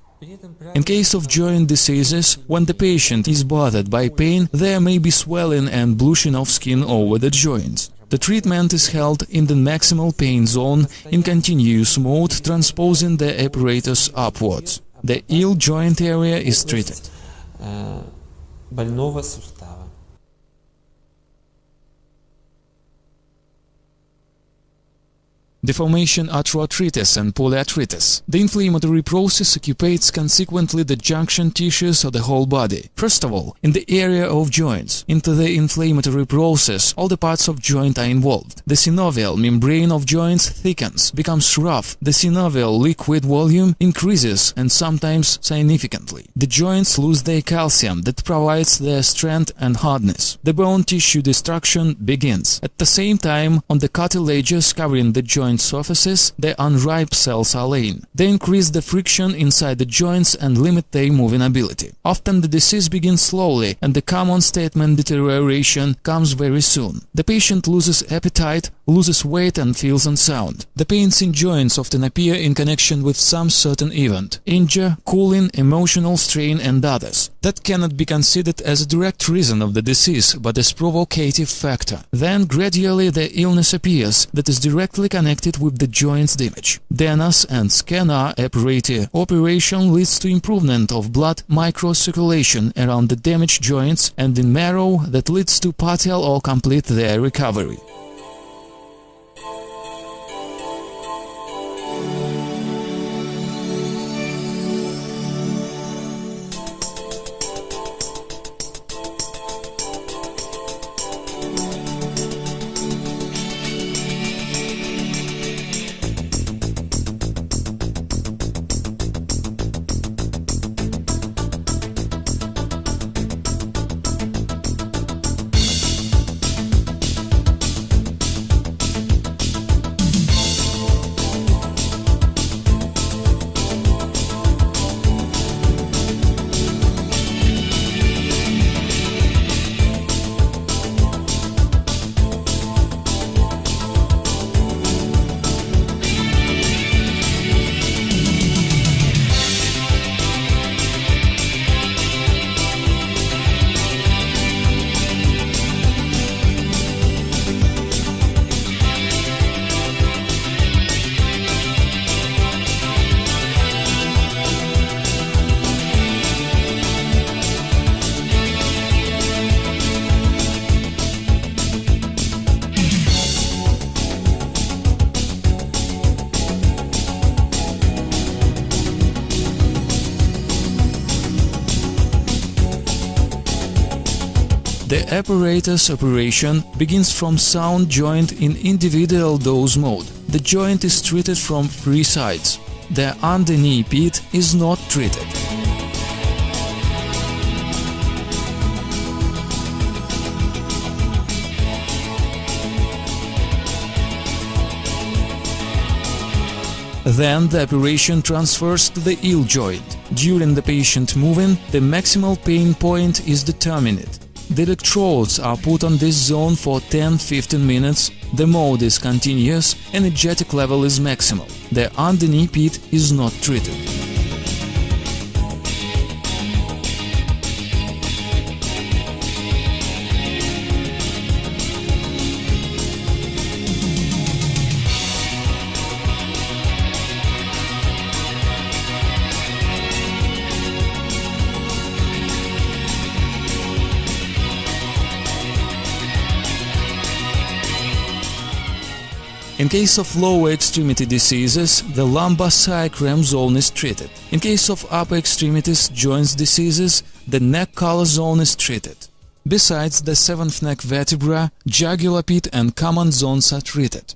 In case of joint diseases, when the patient is bothered by pain, there may be swelling and blushing of skin over the joints. The treatment is held in the maximal pain zone in continuous mode, transposing the apparatus upwards. The ill joint area is treated. Deformation arthroarthritis and polyarthritis. The inflammatory process occupies consequently the junction tissues of the whole body. First of all, in the area of joints. Into the inflammatory process, all the parts of joint are involved. The synovial membrane of joints thickens, becomes rough. The synovial liquid volume increases and sometimes significantly. The joints lose their calcium that provides their strength and hardness. The bone tissue destruction begins. At the same time, on the cartilages covering the joint joint surfaces, the unripe cells are lain. They increase the friction inside the joints and limit their moving ability. Often the disease begins slowly, and the common statement deterioration comes very soon. The patient loses appetite, loses weight and feels unsound. The pains in joints often appear in connection with some certain event, injury, cooling, emotional strain and others. That cannot be considered as a direct reason of the disease, but as provocative factor. Then gradually the illness appears that is directly connected with the joint's damage. Denas and scanner apparatus operation leads to improvement of blood microcirculation around the damaged joints and in marrow that leads to partial or complete their recovery. The apparatus operation begins from sound joint in individual dose mode. The joint is treated from 3 sides. The under-knee pit is not treated. Then the operation transfers to the heel joint. During the patient moving, the maximal pain point is determined. The electrodes are put on this zone for 10-15 minutes, the mode is continuous, energetic level is maximal. The under-knee pit is not treated. In case of lower extremity diseases, the lumbar sacrum zone is treated. In case of upper extremities joints diseases, the neck collar zone is treated. Besides the 7th neck vertebra, jugular pit and common zones are treated.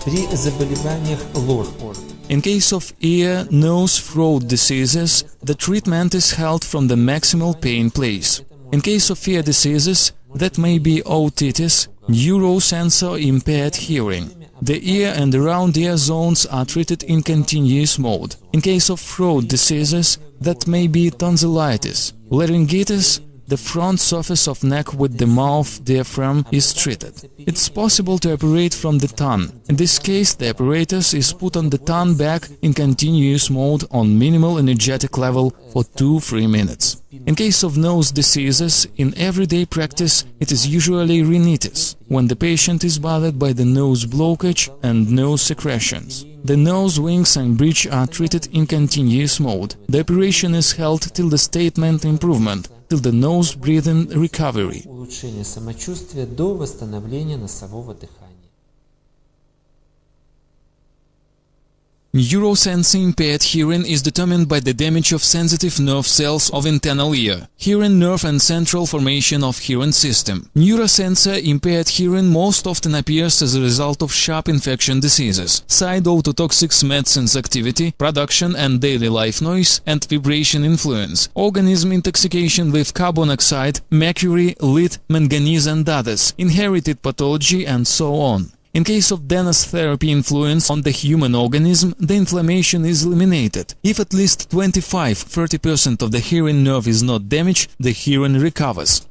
При заболеваниях лор органов. In case of ear, nose, throat diseases, the treatment is held from the maximal pain place. In case of ear diseases, that may be otitis, neurosensor impaired hearing. The ear and around ear zones are treated in continuous mode. In case of throat diseases, that may be tonsillitis, laryngitis. The front surface of neck with the mouth diaphragm is treated. It's possible to operate from the tongue. In this case, the apparatus is put on the tongue back in continuous mode on minimal energetic level for 2-3 minutes. In case of nose diseases, in everyday practice, it is usually rhinitis, when the patient is bothered by the nose blockage and nose secretions. The nose, wings and bridge are treated in continuous mode. The operation is held till the statement improvement, till the nose breathing recovery. Улучшение самочувствия до восстановления носового дыхания. Neurosensing impaired hearing is determined by the damage of sensitive nerve cells of internal ear, hearing nerve and central formation of hearing system. Neurosensor impaired hearing most often appears as a result of sharp infection diseases, side ototoxic medicines activity, production and daily life noise, and vibration influence, organism intoxication with carbon dioxide, mercury, lead, manganese and others, inherited pathology and so on. In case of Denas-therapy influence on the human organism, the inflammation is eliminated. If at least 25–30% of the hearing nerve is not damaged, the hearing recovers.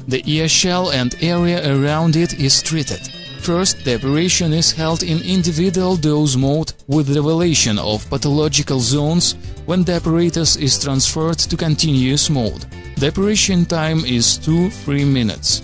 The ear shell and area around it is treated. First, the operation is held in individual dose mode with revelation of pathological zones when the apparatus is transferred to continuous mode. The operation time is 2–3 minutes.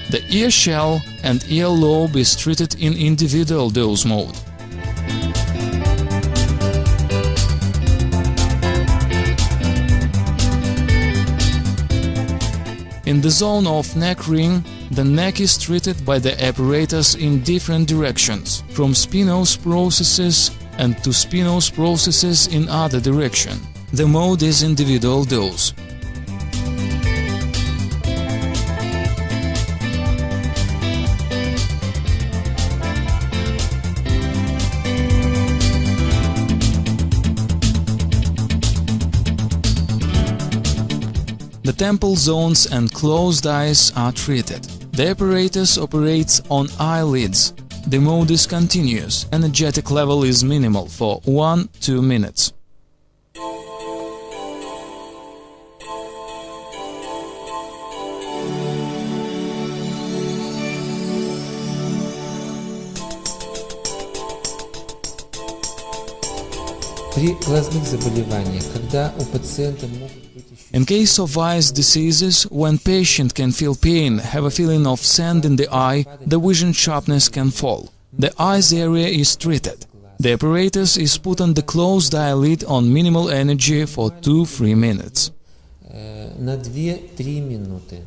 The ear shell and ear lobe is treated in individual dose mode. In the zone of neck ring, the neck is treated by the apparatus in different directions, from spinous processes and to spinous processes in other direction. The mode is individual dose. The temple zones and closed eyes are treated. The apparatus operates on eyelids. The mode is continuous. Energetic level is minimal for 1–2 minutes. При глазных заболеваниях, когда у пациента могут быть еще... In case of eyes diseases, when patient can feel pain, have a feeling of sand in the eye, the vision sharpness can fall. The eyes area is treated. The apparatus is put on the closed eyelid on minimal energy for 2–3 minutes. На 2–3 минуты.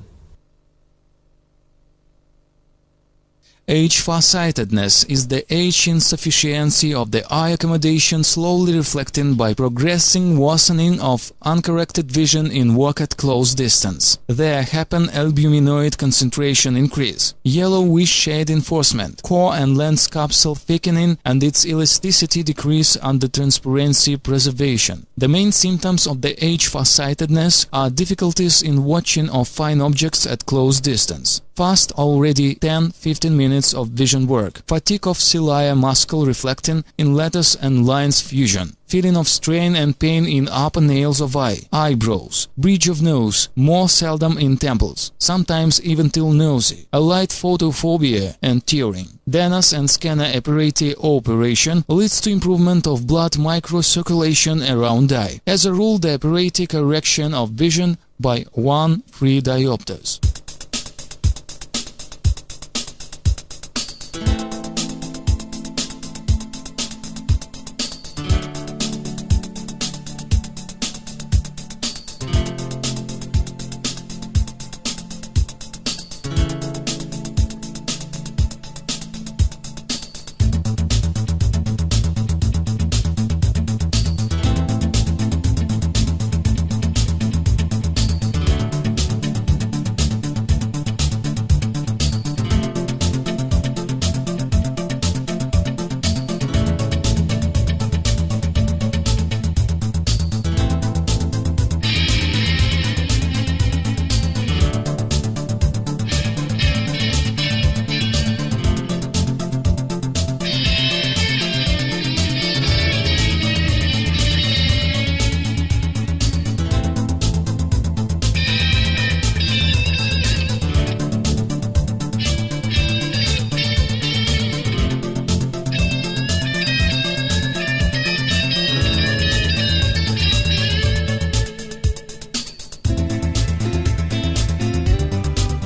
Age farsightedness is the age insufficiency of the eye accommodation slowly reflecting by progressing worsening of uncorrected vision in work at close distance. There happen albuminoid concentration increase, yellowish shade enforcement, core and lens capsule thickening and its elasticity decrease under transparency preservation. The main symptoms of the age farsightedness are difficulties in watching of fine objects at close distance. Fast already 10-15 minutes of vision work. Fatigue of cilia muscle reflecting in letters and lines fusion. Feeling of strain and pain in upper nails of eye, eyebrows, bridge of nose, more seldom in temples, sometimes even till nosy. A light photophobia and tearing. Denas and scanner apparatus operation leads to improvement of blood microcirculation around eye. As a rule, the apparatus correction of vision by 1-3 diopters.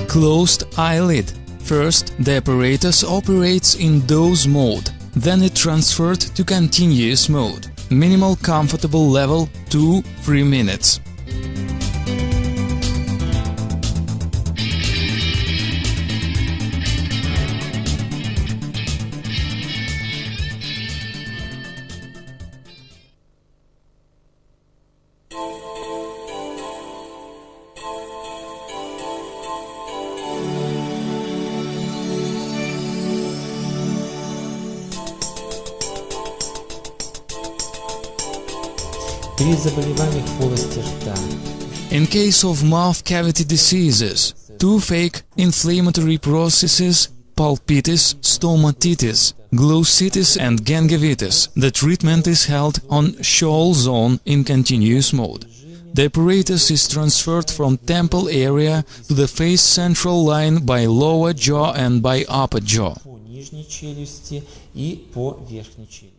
Closed eyelid. First, the apparatus operates in dose mode, then it transferred to continuous mode. Minimal comfortable level 2-3 minutes. При заболеваниях полости рта. In case of mouth cavity diseases, toothache, inflammatory processes, pulpitis, stomatitis, glossitis and gingivitis, the treatment is held on shoal zone in continuous mode. The apparatus is transferred from temple area to the face central line by lower jaw and by upper jaw. По нижней челюсти и по верхней челюсти.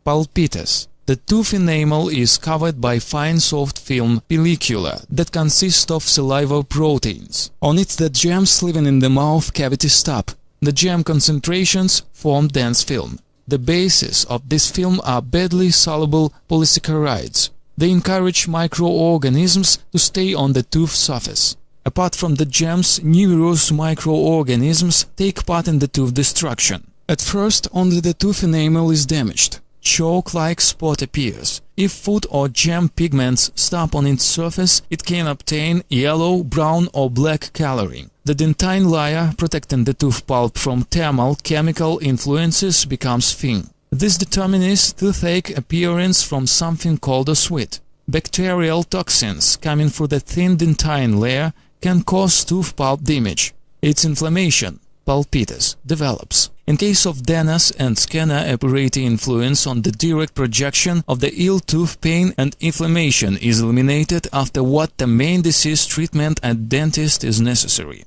Pulpitis. The tooth enamel is covered by fine soft film pellicula that consists of saliva proteins. On it the germs living in the mouth cavity stop. The germ concentrations form dense film. The basis of this film are badly soluble polysaccharides. They encourage microorganisms to stay on the tooth surface. Apart from the germs, numerous microorganisms take part in the tooth destruction. At first, only the tooth enamel is damaged. Chalk-like spot appears. If food or gem pigments stop on its surface, it can obtain yellow, brown or black coloring. The dentine layer protecting the tooth pulp from thermal chemical influences becomes thin. This determines toothache appearance from something called a sweat. Bacterial toxins coming through the thin dentine layer can cause tooth pulp damage. Its inflammation, pulpitis, develops. In case of Denas and scanner apparatus influence on the direct projection of the ill tooth, pain and inflammation is eliminated, after what the main disease treatment at dentist is necessary.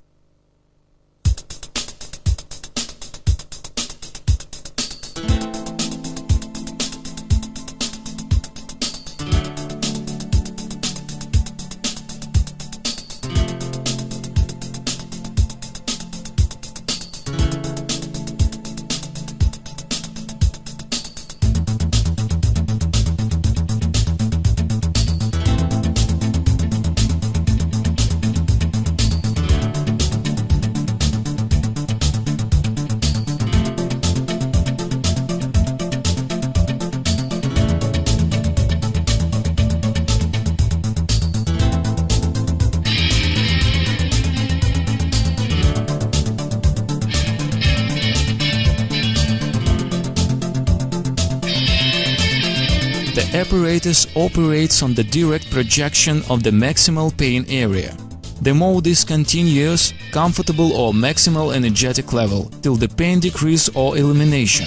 apparatus operates on the direct projection of the maximal pain area. The mode is continuous, comfortable or maximal energetic level till the pain decrease or elimination.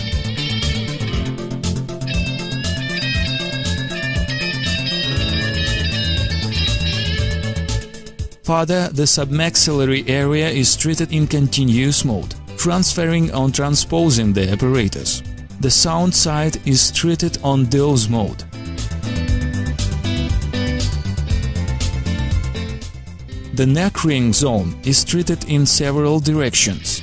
Further, the submaxillary area is treated in continuous mode, transferring or transposing the apparatus. The sound side is treated on dose mode. The neck ring zone is treated in several directions.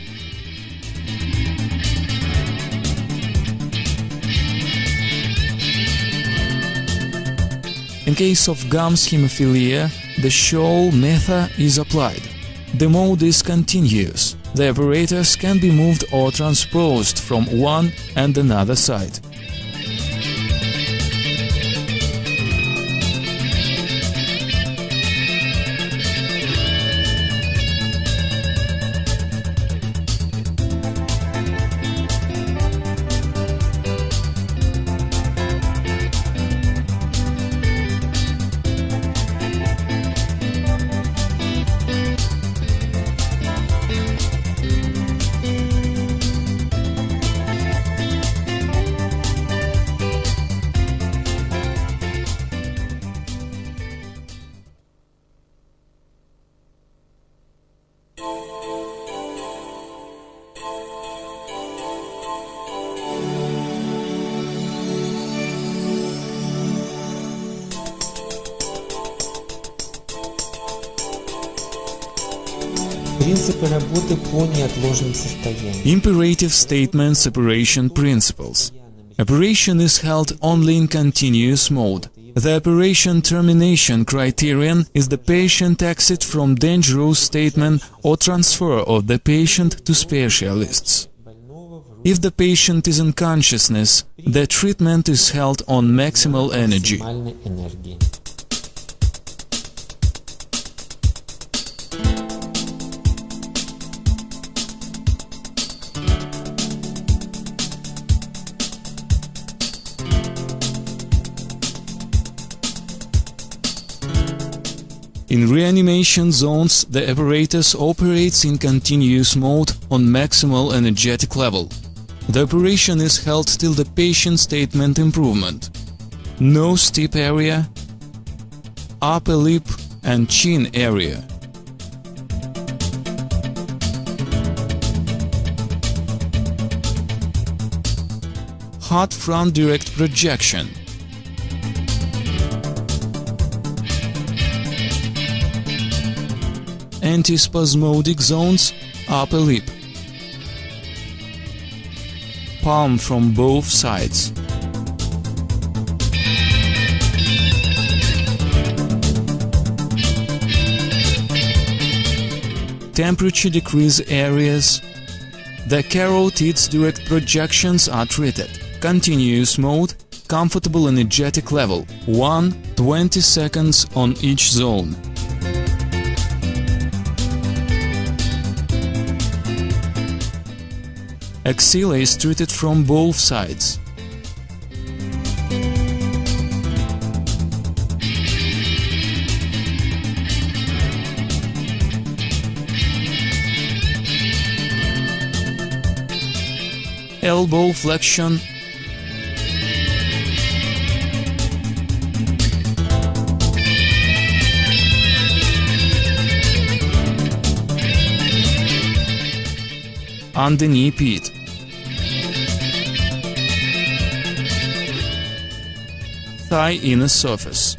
In case of gums hemophilia, the Scholl method is applied. The mode is continuous. The apparatus can be moved or transposed from one and another side. Принципы работы по неотложным состояниям. Imperative statement separation principles. Operation is held only in continuous mode. The operation termination criterion is the patient exit from dangerous statement or transfer of the patient to specialists. If the patient is in consciousness, the treatment is held on maximal energy. In reanimation zones, the apparatus operates in continuous mode on maximal energetic level. The operation is held till the patient statement improvement. Nose tip area, upper lip and chin area. Heart front direct projection. Antispasmodic zones, upper lip. Palm from both sides. Temperature decrease areas. The carotids direct projections are treated. Continuous mode, comfortable energetic level, 1-20 seconds on each zone. Axilla is treated from both sides. Elbow flexion. Under-knee pit. Thigh inner surface.